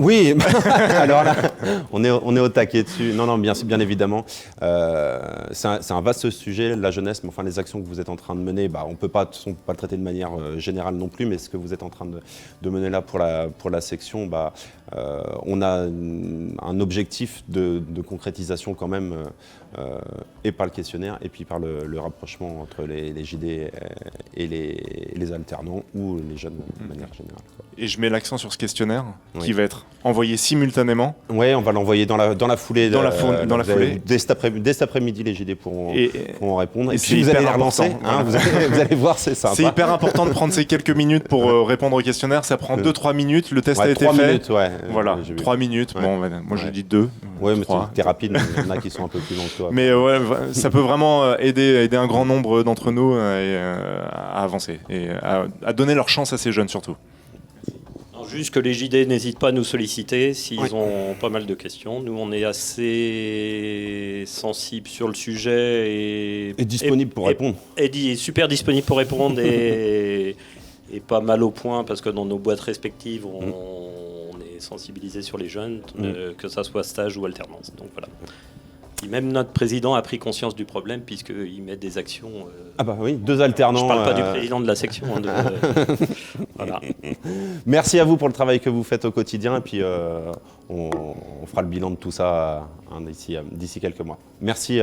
Oui, alors là, on est au taquet dessus. Non, bien évidemment. C'est un vaste sujet, la jeunesse, mais enfin les actions que vous êtes en train de mener, on ne peut pas le traiter de manière générale non plus, mais ce que vous êtes en train de mener là pour la section, on a un objectif de concrétisation quand même, et par le questionnaire, et puis par le rapprochement entre les JD et les alternants ou les jeunes de manière générale. Et je mets l'accent sur ce questionnaire qui va être envoyé simultanément. Oui, on va l'envoyer dans la foulée. Dans la foulée. Dès cet après-midi, les JD pourront répondre. Et c'est puis vous allez les hyper relancer, important. vous allez voir, c'est sympa. C'est hyper important de prendre ces quelques minutes pour répondre au questionnaire. Ça prend 2-3 minutes. Le test a été 3 fait. minutes, ouais. Voilà, 3 minutes. Ouais. Bon, moi j'ai dit 2. Ouais, mais 3. t'es rapide, mais il y en a qui sont un peu plus longs que toi. Mais ouais, ça peut vraiment aider un grand nombre d'entre nous à avancer et à donner leur chance à ces jeunes surtout. Juste que les JD n'hésitent pas à nous solliciter s'ils ont pas mal de questions. Nous, on est assez sensibles sur le sujet et disponible pour répondre. Et super disponible pour répondre et pas mal au point parce que dans nos boîtes respectives, on est sensibilisé sur les jeunes, que ça soit stage ou alternance. Donc voilà. Et même notre président a pris conscience du problème puisqu'il met des actions. Ah bah oui, 2 alternants. Je ne parle pas du président de la section. Voilà. Merci à vous pour le travail que vous faites au quotidien et puis on fera le bilan de tout ça d'ici quelques mois. Merci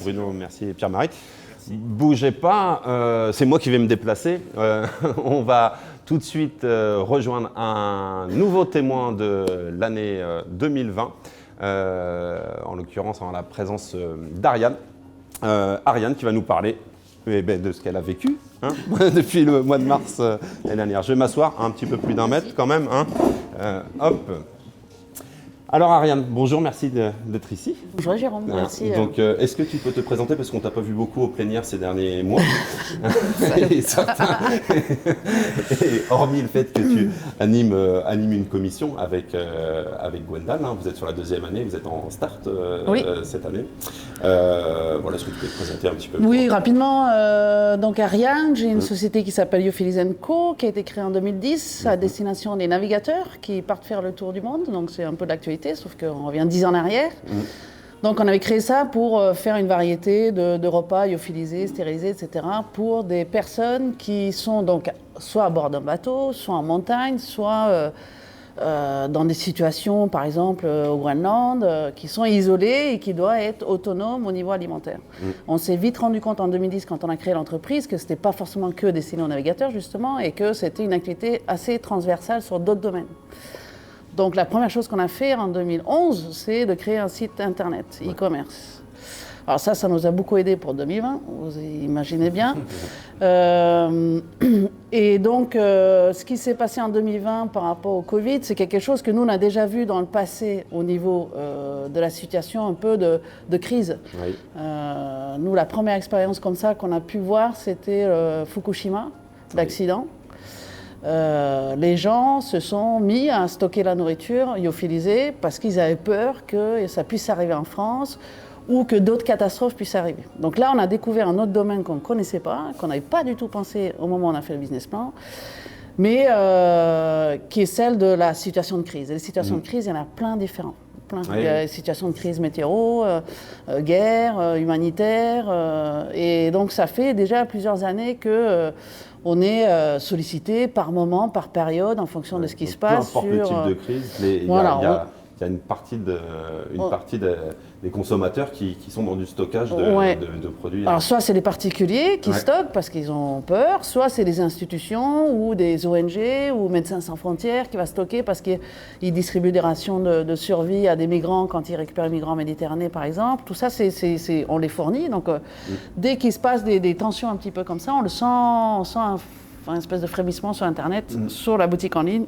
Bruno, merci Pierre-Marie. Bougez pas, c'est moi qui vais me déplacer. On va tout de suite rejoindre un nouveau témoin de l'année 2020. En l'occurrence en la présence d'Ariane. Ariane qui va nous parler de ce qu'elle a vécu depuis le mois de mars l'année dernière. Je vais m'asseoir un petit peu plus d'1 mètre quand même. Hop. Alors Ariane, bonjour, merci d'être ici. Bonjour Jérôme, merci. Donc est-ce que tu peux te présenter parce qu'on t'a pas vu beaucoup aux plénières ces derniers mois et hormis le fait que tu animes une commission avec Gwendal, hein, vous êtes sur la 2e année, vous êtes en start cette année. Voilà, est-ce que tu peux te présenter un petit peu? Oui, rapidement. Donc Ariane, j'ai une société qui s'appelle Yophilizes & Co, qui a été créée en 2010 à destination des navigateurs qui partent faire le tour du monde. Donc c'est un peu d'actualité, sauf qu'on revient 10 ans en arrière. Donc on avait créé ça pour faire une variété de repas lyophilisés, stérilisés, etc. pour des personnes qui sont donc soit à bord d'un bateau, soit en montagne, soit dans des situations, par exemple au Groenland, qui sont isolées et qui doivent être autonomes au niveau alimentaire. On s'est vite rendu compte en 2010, quand on a créé l'entreprise, que ce n'était pas forcément que destiné aux navigateurs, justement, et que c'était une activité assez transversale sur d'autres domaines. Donc la première chose qu'on a fait en 2011, c'est de créer un site internet, e-commerce. Alors ça nous a beaucoup aidé pour 2020, vous imaginez bien. Et donc ce qui s'est passé en 2020 par rapport au Covid, c'est quelque chose que nous on a déjà vu dans le passé au niveau de la situation un peu de crise. Oui. Nous, la première expérience comme ça qu'on a pu voir, c'était Fukushima, l'accident. Les gens se sont mis à stocker la nourriture lyophilisée parce qu'ils avaient peur que ça puisse arriver en France ou que d'autres catastrophes puissent arriver. Donc là, on a découvert un autre domaine qu'on ne connaissait pas, qu'on n'avait pas du tout pensé au moment où on a fait le business plan, mais qui est celle de la situation de crise. Et les situations de crise, il y en a plein différents. Il y a des situations de crise météo, guerre, humanitaire, et donc ça fait déjà plusieurs années que on est sollicité par moment, par période, en fonction de ce qui se passe. Peu importe le type de crise, il y a une partie des consommateurs qui sont dans du stockage de produits. Alors soit c'est les particuliers qui stockent parce qu'ils ont peur, soit c'est des institutions ou des ONG ou Médecins sans frontières qui va stocker parce qu'ils distribuent des rations de survie à des migrants quand ils récupèrent les migrants en Méditerranée par exemple. Tout ça, on les fournit. Donc dès qu'il se passe des tensions un petit peu comme ça, on sent une espèce de frémissement sur Internet, sur la boutique en ligne.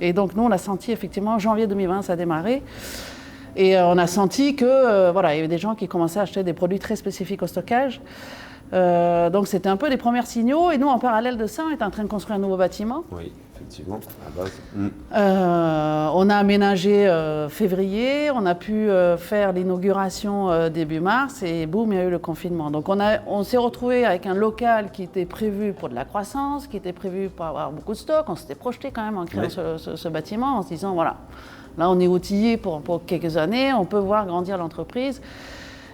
Et donc nous, on a senti effectivement, en janvier 2020, ça a démarré. Et on a senti que il y avait des gens qui commençaient à acheter des produits très spécifiques au stockage. Donc c'était un peu les premiers signaux. Et nous, en parallèle de ça, on est en train de construire un nouveau bâtiment. Oui, effectivement, à la base. On a aménagé février, on a pu faire l'inauguration début mars et boum, il y a eu le confinement. Donc on s'est retrouvé avec un local qui était prévu pour de la croissance, qui était prévu pour avoir beaucoup de stock. On s'était projeté quand même en créant ce bâtiment en se disant voilà, là on est outillé pour quelques années, on peut voir grandir l'entreprise.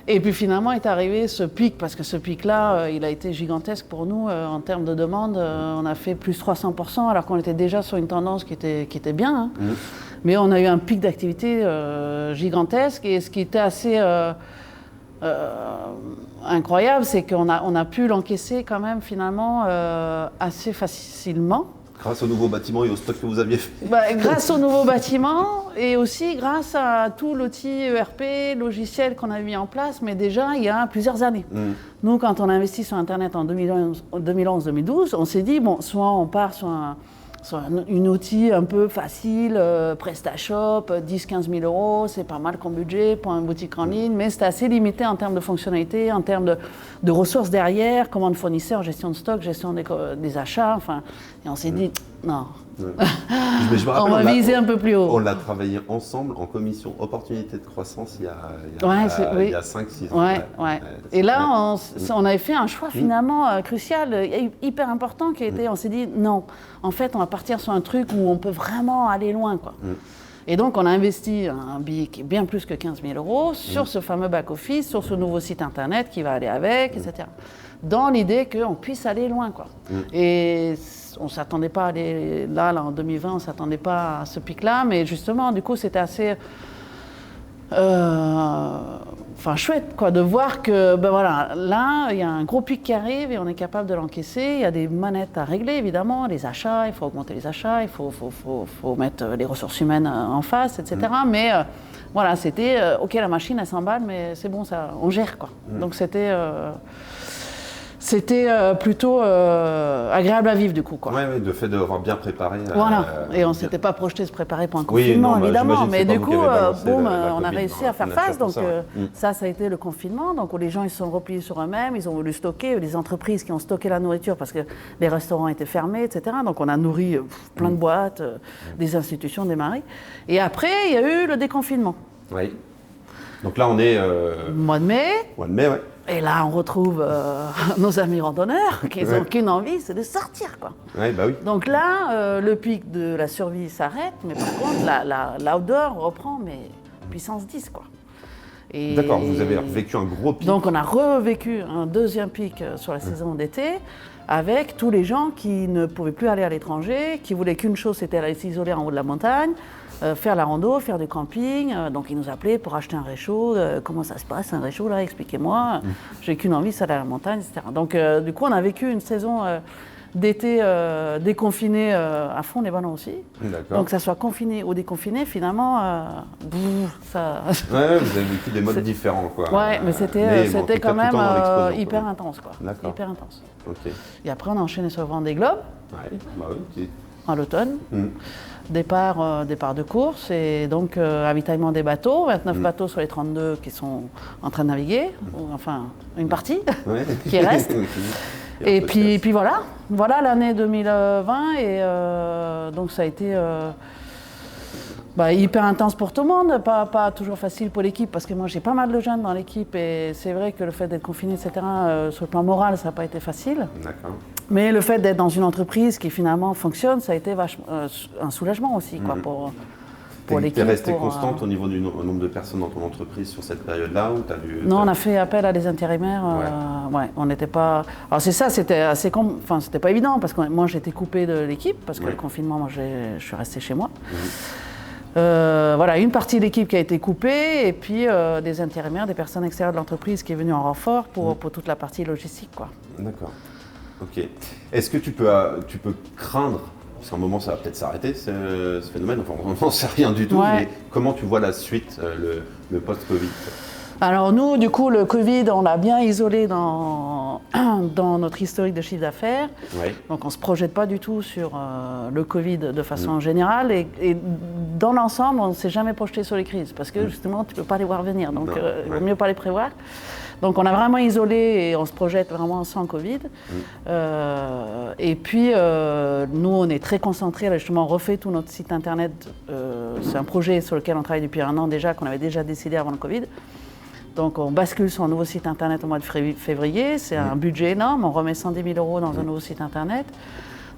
Et puis finalement est arrivé ce pic, parce que ce pic-là, il a été gigantesque pour nous en termes de demande. On a fait plus 300%, alors qu'on était déjà sur une tendance qui était bien. Hein. Mais on a eu un pic d'activité gigantesque. Et ce qui était assez incroyable, c'est qu'on a pu l'encaisser quand même finalement assez facilement. Grâce au nouveau bâtiment et au stock que vous aviez fait. Grâce au nouveau bâtiment et aussi grâce à tout l'outil ERP, logiciel qu'on a mis en place, mais déjà il y a plusieurs années. Nous, quand on a investi sur Internet en 2011-2012, on s'est dit, bon, soit on part sur un outil un peu facile, PrestaShop, 10-15 000 euros, c'est pas mal comme budget pour une boutique en ligne, mais c'est assez limité en termes de fonctionnalités, en termes de ressources derrière, commande fournisseur, gestion de stock, gestion des achats, enfin, et on s'est dit, non. Je me rappelle, on va viser un peu plus haut. On l'a travaillé ensemble en commission opportunité de croissance il y a 5-6 ans. Et là, on avait fait un choix finalement crucial, hyper important, qui était, on s'est dit, non, en fait, on va partir sur un truc où on peut vraiment aller loin, quoi. Et donc, on a investi un billet qui est bien plus que 15 000 euros sur ce fameux back-office, sur ce nouveau site internet qui va aller avec, etc. Dans l'idée qu'on puisse aller loin, quoi. Et on ne s'attendait pas à aller là, en 2020, on ne s'attendait pas à ce pic-là, mais justement, du coup, c'était assez chouette, quoi, de voir que, là, il y a un gros pic qui arrive et on est capable de l'encaisser. Il y a des manettes à régler, évidemment, les achats, il faut augmenter les achats, il faut mettre les ressources humaines en face, etc. Mais c'était, OK, la machine, elle s'emballe, mais c'est bon, ça, on gère, quoi. Donc c'était c'était plutôt agréable à vivre du coup, quoi. Ouais, le fait d'avoir bien préparé. Voilà, et on ne s'était pas projeté se préparer pour un Oui, confinement, non, évidemment, j'imagine que mais c'est pas du vous coup, qui avez balancé boum, la on a Covid réussi dans à faire la nature face, pour donc ça, ouais. ça a été le confinement, donc où les gens ils se sont repliés sur eux-mêmes, ils ont voulu stocker, les entreprises qui ont stocké la nourriture parce que les restaurants étaient fermés, etc. Donc on a nourri plein de boîtes, des institutions, des maris. Et après, il y a eu le déconfinement. Oui. Donc là, on est... Mois de mai. Mois de mai, ouais. Et là, on retrouve nos amis randonneurs qui n'ont qu'une envie, c'est de sortir, quoi. Ouais, bah oui. Donc là, le pic de la survie s'arrête, mais par contre, l'outdoor reprend, mais puissance 10, quoi. Et D'accord, vous avez vécu un gros pic. donc on a revécu un deuxième pic sur la saison d'été, avec tous les gens qui ne pouvaient plus aller à l'étranger, qui voulaient qu'une chose, c'était aller s'isoler en haut de la montagne, faire la rando, faire du camping. Donc ils nous appelaient pour acheter un réchaud. Comment ça se passe un réchaud là? Expliquez-moi. J'ai qu'une envie, c'est d'aller à la montagne, etc. Donc du coup, on a vécu une saison d'été déconfiné à fond les ballons aussi. Donc que ça soit confiné ou déconfiné, finalement, ça. Ouais, vous avez vécu des modes différents, quoi. Ouais, mais c'était quand même hyper quoi. intense, quoi. D'accord. Hyper intense. Ok. Et après, on a enchaîné sur le Vendée Globe. Ouais, bah oui. À l'automne. Départ de course et donc avitaillement des bateaux, 29 bateaux sur les 32 qui sont en train de naviguer, ou enfin une partie qui reste. Et puis voilà l'année 2020 et donc ça a été hyper intense pour tout le monde, pas toujours facile pour l'équipe parce que moi j'ai pas mal de jeunes dans l'équipe et c'est vrai que le fait d'être confiné, etc., sur le plan moral, ça n'a pas été facile. D'accord. Mais le fait d'être dans une entreprise qui finalement fonctionne, ça a été vachement un soulagement aussi, quoi, pour l'équipe. Tu es restée constante au niveau du nombre de personnes dans ton entreprise sur cette période-là ou t'as dû... Non, on a fait appel à des intérimaires. On n'était pas... Alors c'est ça, c'était assez... Enfin, c'était pas évident parce que moi j'étais coupée de l'équipe parce que le confinement, moi je suis restée chez moi. Voilà, une partie de l'équipe qui a été coupée et puis des intérimaires, des personnes extérieures de l'entreprise qui est venue en renfort pour toute la partie logistique, quoi. D'accord. Ok. Est-ce que tu peux craindre, parce qu'à un moment ça va peut-être s'arrêter ce phénomène, enfin on n'en sait rien du tout, mais comment tu vois la suite, le post-Covid? Alors nous, du coup, le Covid, on l'a bien isolé dans notre historique de chiffre d'affaires. Donc on ne se projette pas du tout sur le Covid de façon générale. Et dans l'ensemble, on ne s'est jamais projeté sur les crises parce que justement, tu ne peux pas les voir venir. Donc il vaut mieux pas les prévoir. Donc on a vraiment isolé et on se projette vraiment sans Covid. Et puis nous, on est très concentrés. Justement, on refait tout notre site internet. C'est un projet sur lequel on travaille depuis un an déjà, qu'on avait déjà décidé avant le Covid. Donc on bascule sur un nouveau site internet au mois de février. C'est un budget énorme. On remet 110 000 € dans un nouveau site internet.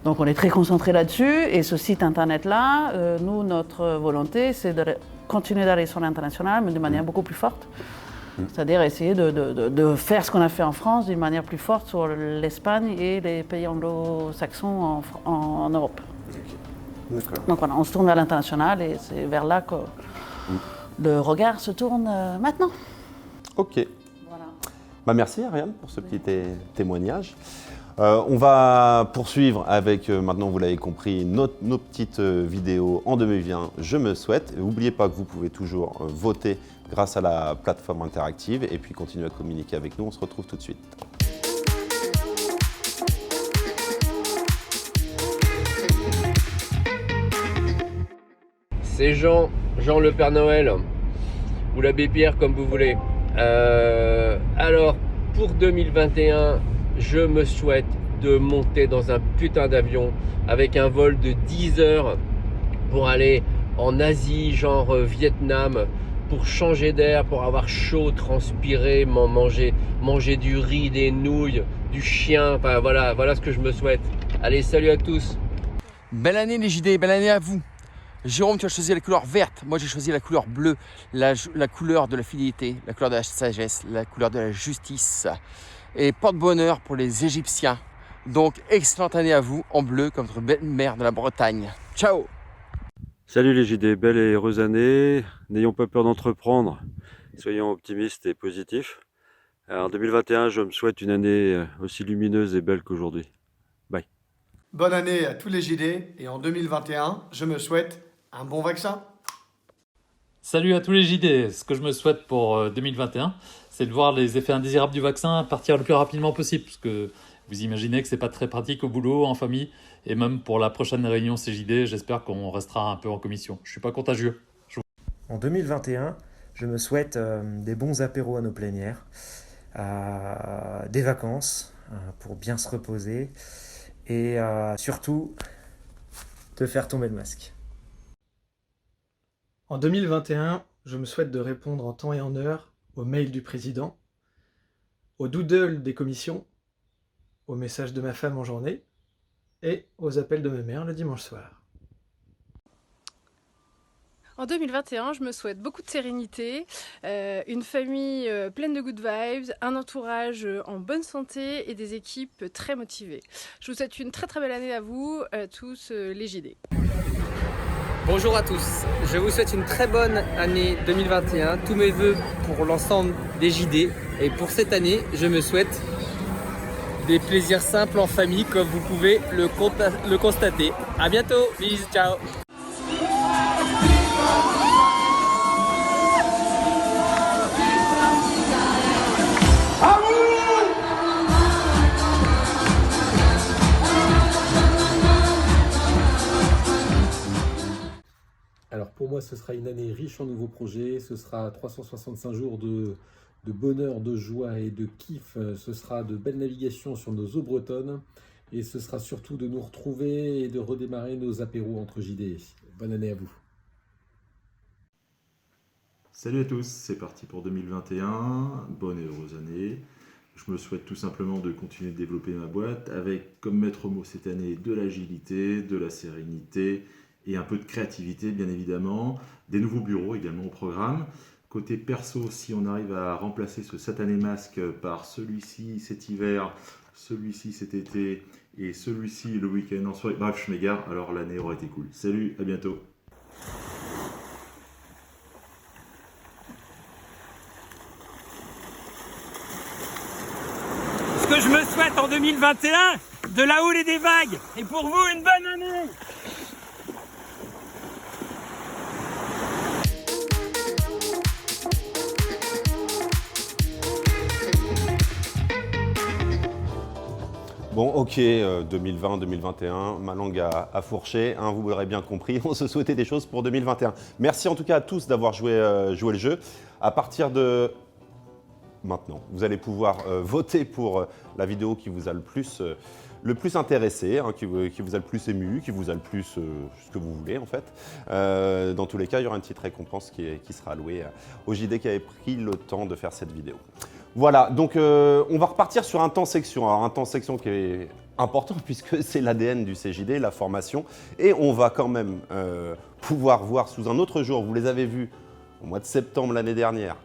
Donc on est très concentrés là-dessus. Et ce site internet-là, nous, notre volonté, c'est de continuer d'aller sur l'international, mais de manière beaucoup plus forte. C'est-à-dire essayer de faire ce qu'on a fait en France d'une manière plus forte sur l'Espagne et les pays anglo-saxons en Europe. Donc voilà, on se tourne vers l'international et c'est vers là que le regard se tourne maintenant. Ok. Voilà. Merci Ariane pour ce petit témoignage. On va poursuivre avec, maintenant vous l'avez compris, nos petites vidéos en 2020, je me souhaite. N'oubliez pas que vous pouvez toujours voter grâce à la plateforme interactive et puis continuer à communiquer avec nous. On se retrouve tout de suite. C'est Jean le Père Noël, ou l'abbé Pierre comme vous voulez. Alors, pour 2021, je me souhaite de monter dans un putain d'avion avec un vol de 10 heures pour aller en Asie, genre Vietnam, pour changer d'air, pour avoir chaud, transpirer, manger du riz, des nouilles, du chien, enfin voilà ce que je me souhaite. Allez, salut à tous. Belle année les JD, belle année à vous. Jérôme, tu as choisi la couleur verte, moi j'ai choisi la couleur bleue, la couleur de la fidélité, la couleur de la sagesse, la couleur de la justice. Et porte-bonheur pour les Égyptiens. Donc excellente année à vous, en bleu, comme votre belle mère de la Bretagne. Ciao. Salut les JD, belle et heureuse année. N'ayons pas peur d'entreprendre, soyons optimistes et positifs. Alors, en 2021, je me souhaite une année aussi lumineuse et belle qu'aujourd'hui. Bye. Bonne année à tous les JD et en 2021, je me souhaite un bon vaccin. Salut à tous les JD. Ce que je me souhaite pour 2021, c'est de voir les effets indésirables du vaccin partir le plus rapidement possible, parce que vous imaginez que c'est pas très pratique au boulot, en famille, et même pour la prochaine réunion CJD, j'espère qu'on restera un peu en commission. Je suis pas contagieux. En 2021, je me souhaite des bons apéros à nos plénières, des vacances pour bien se reposer et surtout de faire tomber le masque. En 2021, je me souhaite de répondre en temps et en heure aux mails du président, aux doodles des commissions, aux messages de ma femme en journée et aux appels de ma mère le dimanche soir. En 2021, je me souhaite beaucoup de sérénité, une famille pleine de good vibes, un entourage en bonne santé et des équipes très motivées. Je vous souhaite une très très belle année à vous, tous les JD. Bonjour à tous, je vous souhaite une très bonne année 2021, tous mes vœux pour l'ensemble des JD. Et pour cette année, je me souhaite des plaisirs simples en famille comme vous pouvez le constater. A bientôt, bisous, ciao. Alors pour moi, ce sera une année riche en nouveaux projets, ce sera 365 jours de bonheur, de joie et de kiff, ce sera de belles navigations sur nos eaux bretonnes et ce sera surtout de nous retrouver et de redémarrer nos apéros entre JD. Bonne année à vous. Salut à tous, c'est parti pour 2021, bonne et heureuse année. Je me souhaite tout simplement de continuer de développer ma boîte avec comme maître mot cette année de l'agilité, de la sérénité et un peu de créativité bien évidemment, des nouveaux bureaux également au programme. Côté perso, si on arrive à remplacer ce satané masque par celui-ci cet hiver, celui-ci cet été et celui-ci le week-end en soirée, bref je m'égare, alors l'année aurait été cool. Salut, à bientôt. Ce que je me souhaite en 2021, de la houle et des vagues, et pour vous une bonne année. Bon, ok, 2020-2021, ma langue a fourché, hein, vous l'aurez bien compris, on se souhaitait des choses pour 2021. Merci en tout cas à tous d'avoir joué le jeu. À partir de maintenant, vous allez pouvoir voter pour la vidéo qui vous a le plus intéressé, hein, qui vous a le plus ému, qui vous a le plus ce que vous voulez en fait. Dans tous les cas, il y aura une petite récompense qui sera allouée au JD qui avait pris le temps de faire cette vidéo. Voilà, donc on va repartir sur un temps section. Alors un temps section qui est important puisque c'est l'ADN du CJD, la formation. Et on va quand même pouvoir voir sous un autre jour, vous les avez vus au mois de septembre l'année dernière.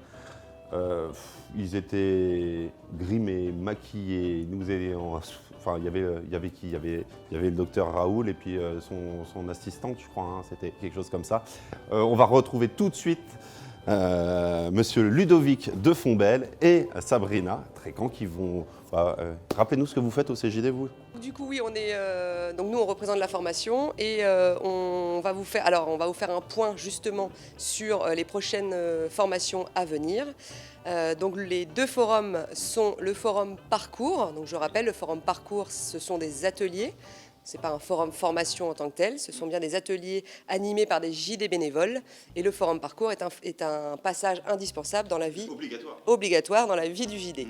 Ils étaient grimés, maquillés, enfin il y avait qui? Il y avait le docteur Raoul et puis son assistante, je crois, hein, c'était quelque chose comme ça. On va retrouver tout de suite Monsieur Ludovic de Fontbelle et Sabrina Trécan qui vont... rappelez-nous ce que vous faites au CJD, vous. Du coup, oui, donc nous, on représente la formation et on va vous faire un point justement sur les prochaines formations à venir. Donc les deux forums sont le forum parcours. Donc je rappelle, le forum parcours, ce sont des ateliers. Ce n'est pas un forum formation en tant que tel, ce sont bien des ateliers animés par des JD bénévoles. Et le forum parcours est un passage indispensable dans la vie... Obligatoire dans la vie du JD.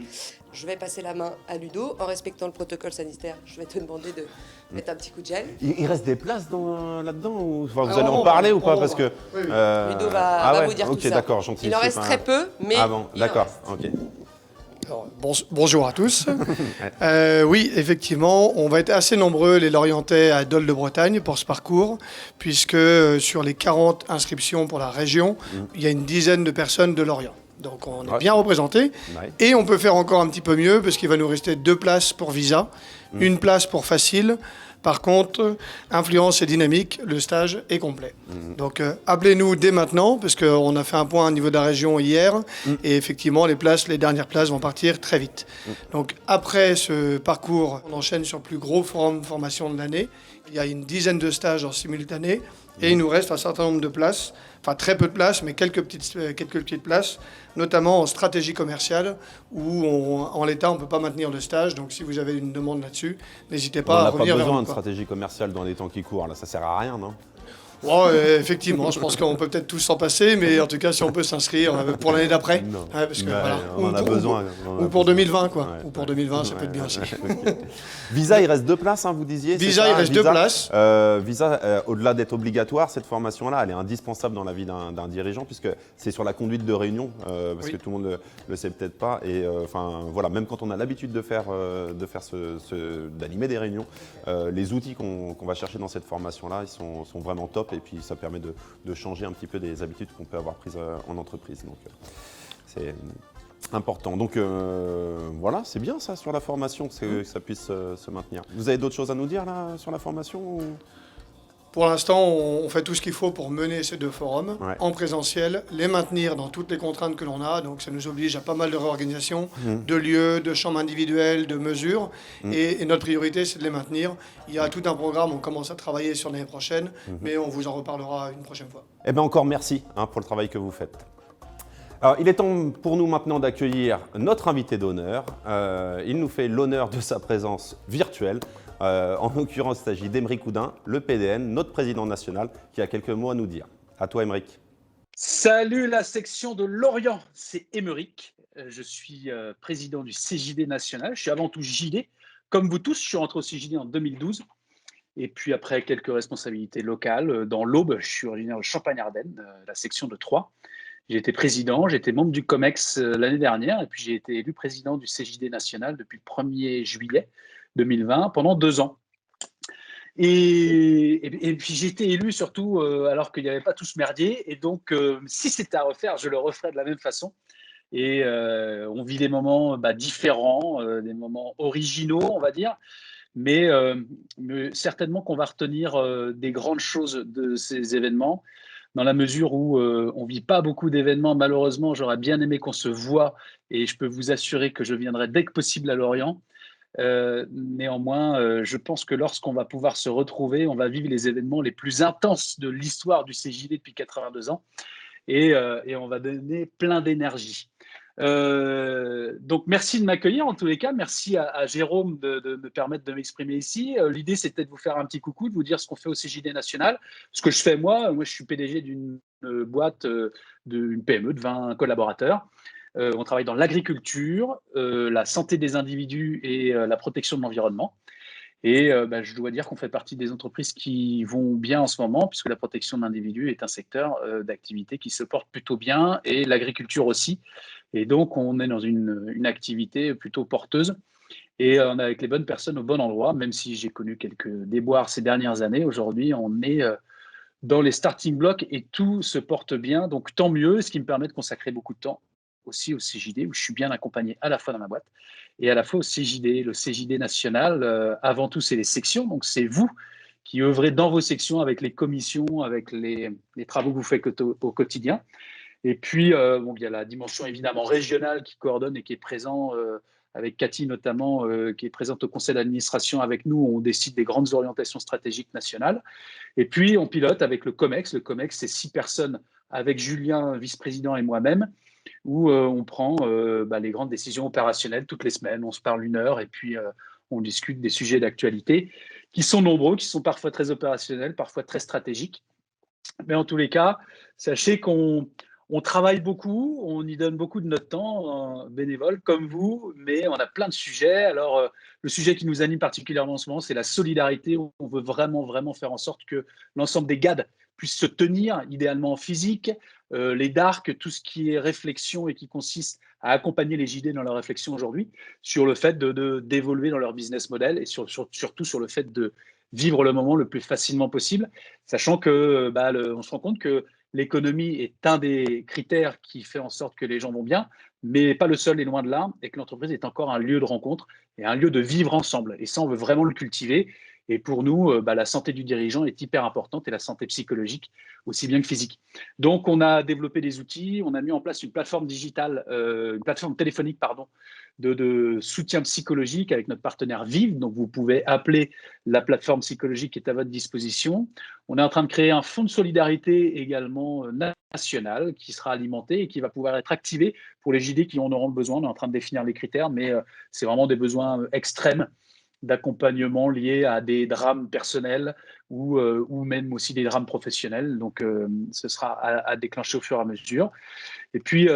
Je vais passer la main à Ludo. En respectant le protocole sanitaire, je vais te demander de mettre un petit coup de gel. Il reste des places là-dedans vous allez en parler ou pas parce que, Ludo va vous dire tout ça. Ok, d'accord, gentil. Il en reste très peu, mais... Ah bon, d'accord, ok. Alors, bonjour à tous. Oui, effectivement, on va être assez nombreux, les Lorientais, à Dole de Bretagne pour ce parcours, puisque sur les 40 inscriptions pour la région, il y a une dizaine de personnes de Lorient. Donc on est bien représentés. Ouais. Et on peut faire encore un petit peu mieux, parce qu'il va nous rester 2 places pour Visa, une place pour Facile. Par contre, influence et dynamique, le stage est complet. Donc appelez-nous dès maintenant, parce qu'on a fait un point au niveau de la région hier, et effectivement, les dernières places vont partir très vite. Donc après ce parcours, on enchaîne sur le plus gros forum de formation de l'année. Il y a une dizaine de stages en simultané, Et il nous reste un certain nombre de places, enfin très peu de places, mais quelques petites places, notamment en stratégie commerciale, où en l'état, on ne peut pas maintenir de stage. Donc si vous avez une demande là-dessus, n'hésitez pas à revenir vers nous. On n'a pas besoin de quoi. stratégie commerciale dans les temps qui courent, là, ça sert à rien, non? Bon, effectivement, je pense qu'on peut peut-être tous s'en passer, mais en tout cas, si on peut s'inscrire pour l'année d'après, parce que, voilà. On en a besoin. Ou pour 2020, quoi. Ou pour 2020, ça peut être bien aussi. Visa, il reste 2 places, hein, vous disiez. Visa, il reste 2 places. Visa, au-delà d'être obligatoire, cette formation-là, elle est indispensable dans la vie d'un dirigeant, puisque c'est sur la conduite de réunion, parce que tout le monde ne le sait peut-être pas. Et enfin, voilà, même quand on a l'habitude d'animer des réunions, les outils qu'on va chercher dans cette formation-là, ils sont vraiment top. Et puis ça permet de changer un petit peu des habitudes qu'on peut avoir prises en entreprise. Donc c'est important. Donc voilà, c'est bien ça sur la formation, que ça puisse se maintenir. Vous avez d'autres choses à nous dire là sur la formation ou... Pour l'instant, on fait tout ce qu'il faut pour mener ces 2 forums en présentiel, les maintenir dans toutes les contraintes que l'on a. Donc ça nous oblige à pas mal de réorganisation, de lieux, de chambres individuelles, de mesures. Et notre priorité, c'est de les maintenir. Il y a tout un programme, on commence à travailler sur l'année prochaine, mais on vous en reparlera une prochaine fois. Eh bien encore merci pour le travail que vous faites. Alors, il est temps pour nous maintenant d'accueillir notre invité d'honneur. Il nous fait l'honneur de sa présence virtuelle. En l'occurrence, il s'agit d'Aymeric Oudin, le PDN, notre président national, qui a quelques mots à nous dire. À toi, Aymeric. Salut la section de Lorient, c'est Aymeric. Je suis président du CJD national. Je suis avant tout JD. Comme vous tous, je suis rentré au CJD en 2012. Et puis après quelques responsabilités locales, dans l'Aube, je suis originaire de Champagne-Ardenne, la section de Troyes. J'ai été président, j'ai été membre du COMEX l'année dernière, et puis j'ai été élu président du CJD national depuis le 1er juillet 2020, pendant 2 ans. Et puis j'ai été élu surtout alors qu'il n'y avait pas tout ce merdier, et donc si c'était à refaire, je le referais de la même façon. Et on vit des moments différents, des moments originaux, on va dire, mais certainement qu'on va retenir des grandes choses de ces événements, dans la mesure où on ne vit pas beaucoup d'événements. Malheureusement, j'aurais bien aimé qu'on se voit, et je peux vous assurer que je viendrai dès que possible à Lorient. Néanmoins, je pense que lorsqu'on va pouvoir se retrouver, on va vivre les événements les plus intenses de l'histoire du CJD depuis 82 ans, et on va donner plein d'énergie. Donc merci de m'accueillir en tous les cas, merci à Jérôme de me permettre de m'exprimer ici. L'idée c'était de vous faire un petit coucou, de vous dire ce qu'on fait au CJD national, ce que je fais moi je suis PDG d'une boîte, d'une PME de 20 collaborateurs. On travaille dans l'agriculture, la santé des individus et la protection de l'environnement. Et je dois dire qu'on fait partie des entreprises qui vont bien en ce moment, puisque la protection de l'individu est un secteur d'activité qui se porte plutôt bien, et l'agriculture aussi. Et donc, on est dans une activité plutôt porteuse. Et on est avec les bonnes personnes au bon endroit, même si j'ai connu quelques déboires ces dernières années. Aujourd'hui, on est dans les starting blocks et tout se porte bien. Donc, tant mieux, ce qui me permet de consacrer beaucoup de temps aussi au CJD, où je suis bien accompagné à la fois dans ma boîte et à la fois au CJD. Le CJD national, avant tout, c'est les sections. Donc, c'est vous qui œuvrez dans vos sections avec les commissions, avec les travaux que vous faites au quotidien. Et puis, il y a la dimension évidemment régionale qui coordonne et qui est présent avec Cathy notamment, qui est présente au conseil d'administration avec nous. On décide des grandes orientations stratégiques nationales. Et puis, on pilote avec le COMEX. Le COMEX, c'est 6 personnes avec Julien, vice-président, et moi-même, où on prend les grandes décisions opérationnelles toutes les semaines. On se parle 1 heure et puis on discute des sujets d'actualité qui sont nombreux, qui sont parfois très opérationnels, parfois très stratégiques. Mais en tous les cas, sachez qu'on travaille beaucoup, on y donne beaucoup de notre temps bénévole comme vous, mais on a plein de sujets. Alors, le sujet qui nous anime particulièrement en ce moment, c'est la solidarité. On veut vraiment, vraiment faire en sorte que l'ensemble des GAD puissent se tenir, idéalement en physique, les DARC, tout ce qui est réflexion et qui consiste à accompagner les JD dans leur réflexion aujourd'hui sur le fait d'évoluer dans leur business model et surtout sur le fait de vivre le moment le plus facilement possible, sachant que on se rend compte que l'économie est un des critères qui fait en sorte que les gens vont bien, mais pas le seul et loin de là, et que l'entreprise est encore un lieu de rencontre et un lieu de vivre ensemble. Et ça, on veut vraiment le cultiver. Et pour nous, la santé du dirigeant est hyper importante et la santé psychologique aussi bien que physique. Donc, on a développé des outils, on a mis en place une plateforme digitale, une plateforme téléphonique, pardon, de soutien psychologique avec notre partenaire Vive. Donc, vous pouvez appeler la plateforme psychologique qui est à votre disposition. On est en train de créer un fonds de solidarité également national qui sera alimenté et qui va pouvoir être activé pour les JD qui en auront besoin. On est en train de définir les critères, mais c'est vraiment des besoins extrêmes d'accompagnement liés à des drames personnels ou même aussi des drames professionnels. Donc, ce sera à déclencher au fur et à mesure. Et puis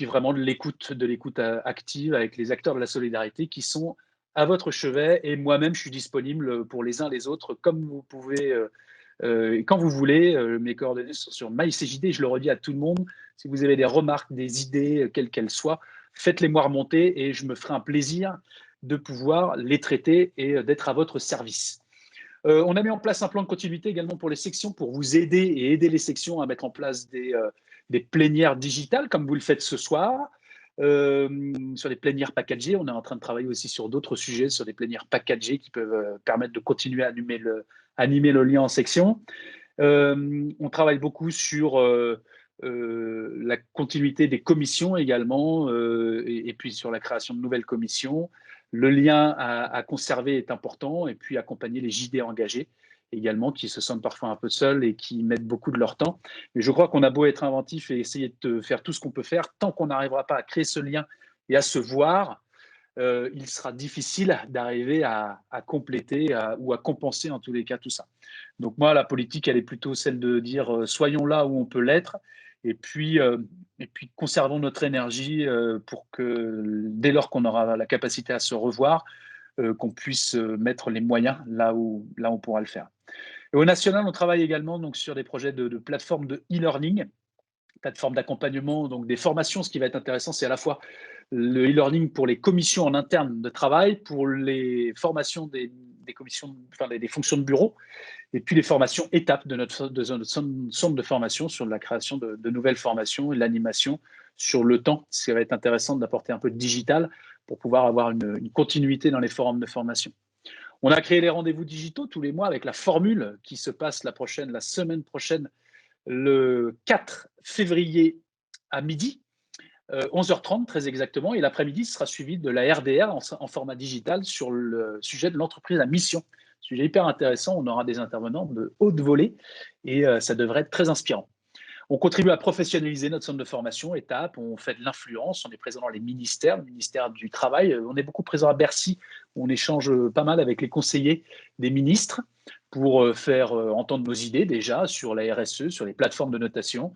vraiment de l'écoute active avec les acteurs de la solidarité qui sont à votre chevet. Et moi-même, je suis disponible pour les uns les autres, comme vous pouvez, quand vous voulez. Mes coordonnées sont sur MyCJD. Je le redis à tout le monde. Si vous avez des remarques, des idées, quelles qu'elles soient, faites-les moi remonter et je me ferai un plaisir de pouvoir les traiter et d'être à votre service. On a mis en place un plan de continuité également pour les sections pour vous aider et aider les sections à mettre en place des plénières digitales comme vous le faites ce soir. Sur les plénières packagées, on est en train de travailler aussi sur d'autres sujets, sur des plénières packagées qui peuvent permettre de continuer à animer le lien en section. On travaille beaucoup sur la continuité des commissions également et puis sur la création de nouvelles commissions. Le lien à conserver est important et puis accompagner les JD engagés également qui se sentent parfois un peu seuls et qui mettent beaucoup de leur temps. Mais je crois qu'on a beau être inventif et essayer de faire tout ce qu'on peut faire, tant qu'on n'arrivera pas à créer ce lien et à se voir, il sera difficile d'arriver à compléter ou à compenser en tous les cas tout ça. Donc moi, la politique, elle est plutôt celle de dire soyons là où on peut l'être et puis conservons notre énergie pour que dès lors qu'on aura la capacité à se revoir, qu'on puisse mettre les moyens là où on pourra le faire. Et au national, on travaille également donc, sur des projets de plateforme de e-learning, plateforme d'accompagnement, donc des formations. Ce qui va être intéressant, c'est à la fois le e-learning pour les commissions en interne de travail, pour les formations des commissions, enfin, des fonctions de bureau, et puis les formations étapes de notre centre de formation sur la création de nouvelles formations et l'animation sur le temps. Ce qui va être intéressant d'apporter un peu de digital pour pouvoir avoir une continuité dans les forums de formation. On a créé les rendez-vous digitaux tous les mois avec la formule qui se passe la semaine prochaine, le 4 février à midi, 11h30 très exactement, et l'après-midi sera suivi de la RDR en format digital sur le sujet de l'entreprise à mission. Sujet hyper intéressant, on aura des intervenants de haute volée et ça devrait être très inspirant. On contribue à professionnaliser notre centre de formation, étape, on fait de l'influence, on est présent dans les ministères, le ministère du Travail, on est beaucoup présent à Bercy, où on échange pas mal avec les conseillers des ministres pour faire entendre nos idées déjà sur la RSE, sur les plateformes de notation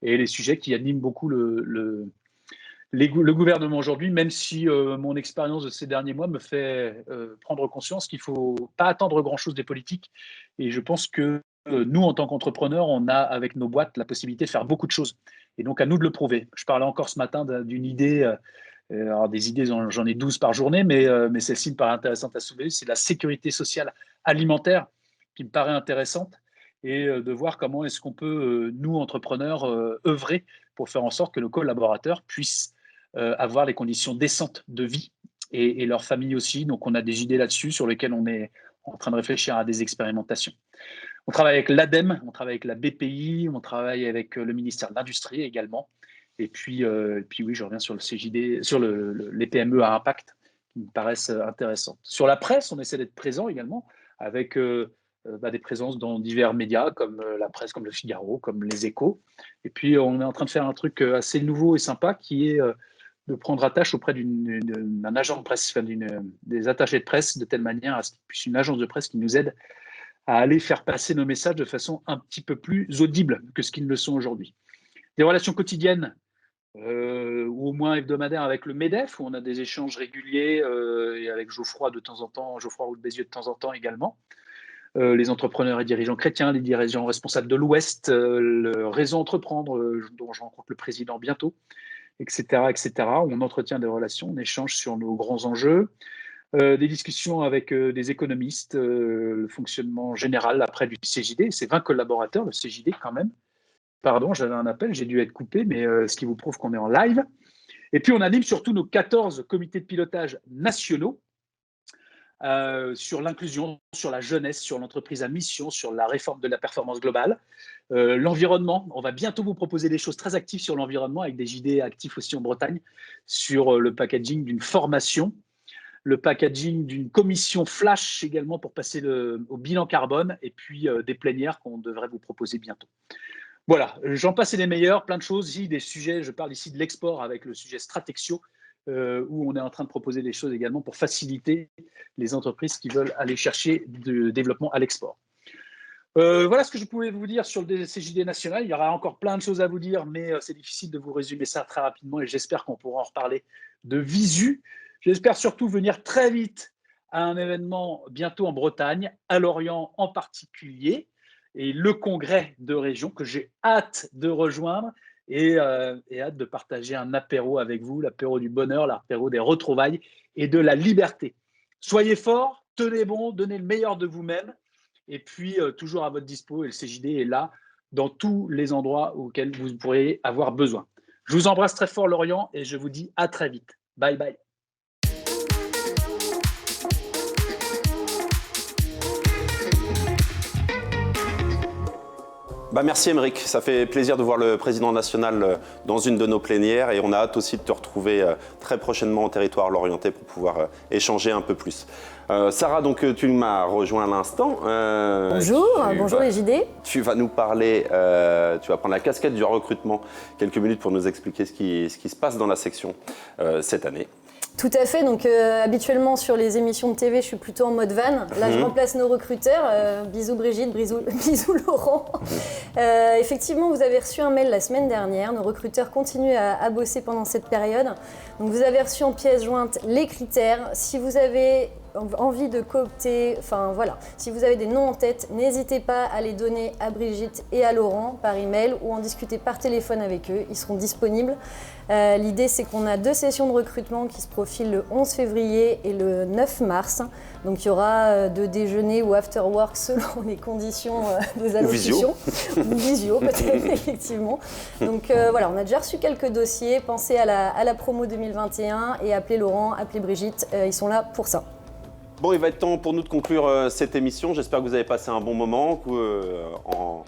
et les sujets qui animent beaucoup le gouvernement aujourd'hui, même si mon expérience de ces derniers mois me fait prendre conscience qu'il ne faut pas attendre grand-chose des politiques. Et je pense que nous, en tant qu'entrepreneurs, on a avec nos boîtes la possibilité de faire beaucoup de choses. Et donc, à nous de le prouver. Je parlais encore ce matin d'une idée, alors des idées, j'en ai 12 par journée, mais celle-ci me paraît intéressante à soulever, c'est la sécurité sociale alimentaire qui me paraît intéressante et de voir comment est-ce qu'on peut, nous, entrepreneurs, œuvrer pour faire en sorte que nos collaborateurs puissent avoir les conditions décentes de vie et leur famille aussi. Donc, on a des idées là-dessus sur lesquelles on est en train de réfléchir à des expérimentations. On travaille avec l'ADEME, on travaille avec la BPI, on travaille avec le ministère de l'Industrie également. Et puis oui, je reviens sur le CJD, sur les PME à impact qui me paraissent intéressantes. Sur la presse, on essaie d'être présent également avec des présences dans divers médias comme la presse, comme le Figaro, comme les Échos. Et puis, on est en train de faire un truc assez nouveau et sympa qui est de prendre attache auprès d'un agent de presse, enfin, des attachés de presse, de telle manière à ce qu'il puisse une agence de presse qui nous aide à aller faire passer nos messages de façon un petit peu plus audible que ce qu'ils le sont aujourd'hui. Des relations quotidiennes ou au moins hebdomadaires avec le MEDEF, où on a des échanges réguliers et avec Geoffroy de temps en temps, Geoffroy Roux de Bézieux de temps en temps également. Les entrepreneurs et dirigeants chrétiens, les dirigeants responsables de l'Ouest, le réseau Entreprendre, dont je rencontre le président bientôt, etc., etc. On entretient des relations, on échange sur nos grands enjeux. Des discussions avec des économistes, le fonctionnement général après du CJD. C'est 20 collaborateurs, le CJD quand même. Pardon, j'avais un appel, j'ai dû être coupé, mais ce qui vous prouve qu'on est en live. Et puis, on anime surtout nos 14 comités de pilotage nationaux sur l'inclusion, sur la jeunesse, sur l'entreprise à mission, sur la réforme de la performance globale. L'environnement, on va bientôt vous proposer des choses très actives sur l'environnement avec des JD actifs aussi en Bretagne sur le packaging d'une formation, le packaging d'une commission flash également pour passer au bilan carbone et puis des plénières qu'on devrait vous proposer bientôt. Voilà, j'en passe et des meilleurs, plein de choses, ici, des sujets, je parle ici de l'export avec le sujet Stratexio, où on est en train de proposer des choses également pour faciliter les entreprises qui veulent aller chercher du développement à l'export. Voilà ce que je pouvais vous dire sur le CJD national. Il y aura encore plein de choses à vous dire, mais c'est difficile de vous résumer ça très rapidement et j'espère qu'on pourra en reparler de visu. J'espère surtout venir très vite à un événement bientôt en Bretagne, à Lorient en particulier, et le congrès de région que j'ai hâte de rejoindre et hâte de partager un apéro avec vous, l'apéro du bonheur, l'apéro des retrouvailles et de la liberté. Soyez forts, tenez bon, donnez le meilleur de vous-même et puis toujours à votre dispo et le CJD est là dans tous les endroits auxquels vous pourriez avoir besoin. Je vous embrasse très fort Lorient et je vous dis à très vite. Bye bye. Merci Émeric, ça fait plaisir de voir le président national dans une de nos plénières et on a hâte aussi de te retrouver très prochainement au territoire lorientais pour pouvoir échanger un peu plus. Sarah, donc tu m'as rejoint à l'instant. Bonjour, bonjour les JD. Tu vas nous parler, tu vas prendre la casquette du recrutement quelques minutes pour nous expliquer ce qui se passe dans la section cette année. Tout à fait, donc habituellement sur les émissions de TV, je suis plutôt en mode van. Là, je remplace nos recruteurs. Bisous Brigitte, bisous Laurent. Effectivement, vous avez reçu un mail la semaine dernière. Nos recruteurs continuent à bosser pendant cette période. Donc, vous avez reçu en pièce jointe les critères. Si vous avez envie de coopter, enfin voilà, si vous avez des noms en tête, n'hésitez pas à les donner à Brigitte et à Laurent par email ou en discuter par téléphone avec eux, ils seront disponibles. L'idée c'est qu'on a 2 sessions de recrutement qui se profilent le 11 février et le 9 mars. Donc il y aura de déjeuner ou after work selon les conditions des allocutions. Ou visio peut-être, effectivement. Donc voilà, on a déjà reçu quelques dossiers, pensez à la promo 2021 et appelez Laurent, appelez Brigitte, ils sont là pour ça. Bon, il va être temps pour nous de conclure cette émission. J'espère que vous avez passé un bon moment, en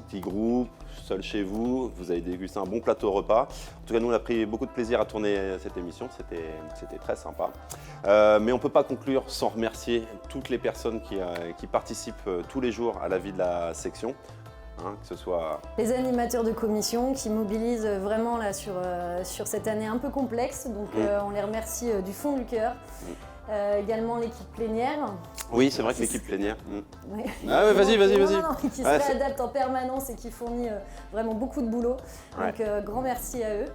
petit groupe, seul chez vous. Vous avez dégusté un bon plateau repas. En tout cas, nous, on a pris beaucoup de plaisir à tourner cette émission. C'était très sympa. Mais on ne peut pas conclure sans remercier toutes les personnes qui participent tous les jours à la vie de la section. Que ce soit les animateurs de commission qui mobilisent vraiment là, sur cette année un peu complexe. Donc, on les remercie du fond du cœur. Également l'équipe plénière. Oui, c'est vrai que l'équipe plénière. Oui. Ah ouais, vas-y. Qui se réadapte en permanence et qui fournit vraiment beaucoup de boulot. Donc grand merci à eux.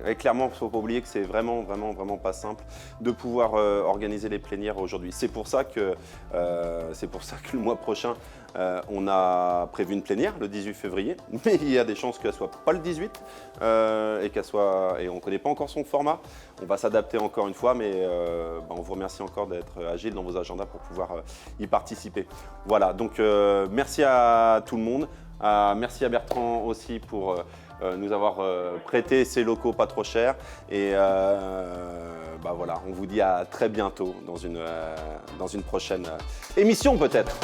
Et clairement, il ne faut pas oublier que c'est vraiment pas simple de pouvoir organiser les plénières aujourd'hui. C'est pour ça que le mois prochain, on a prévu une plénière le 18 février, mais il y a des chances qu'elle ne soit pas le 18 et on ne connaît pas encore son format. On va s'adapter encore une fois, mais on vous remercie encore d'être agile dans vos agendas pour pouvoir y participer. Voilà, donc merci à tout le monde. Merci à Bertrand aussi pour nous avoir prêté ces locaux pas trop chers. Et voilà, on vous dit à très bientôt dans une prochaine émission peut-être.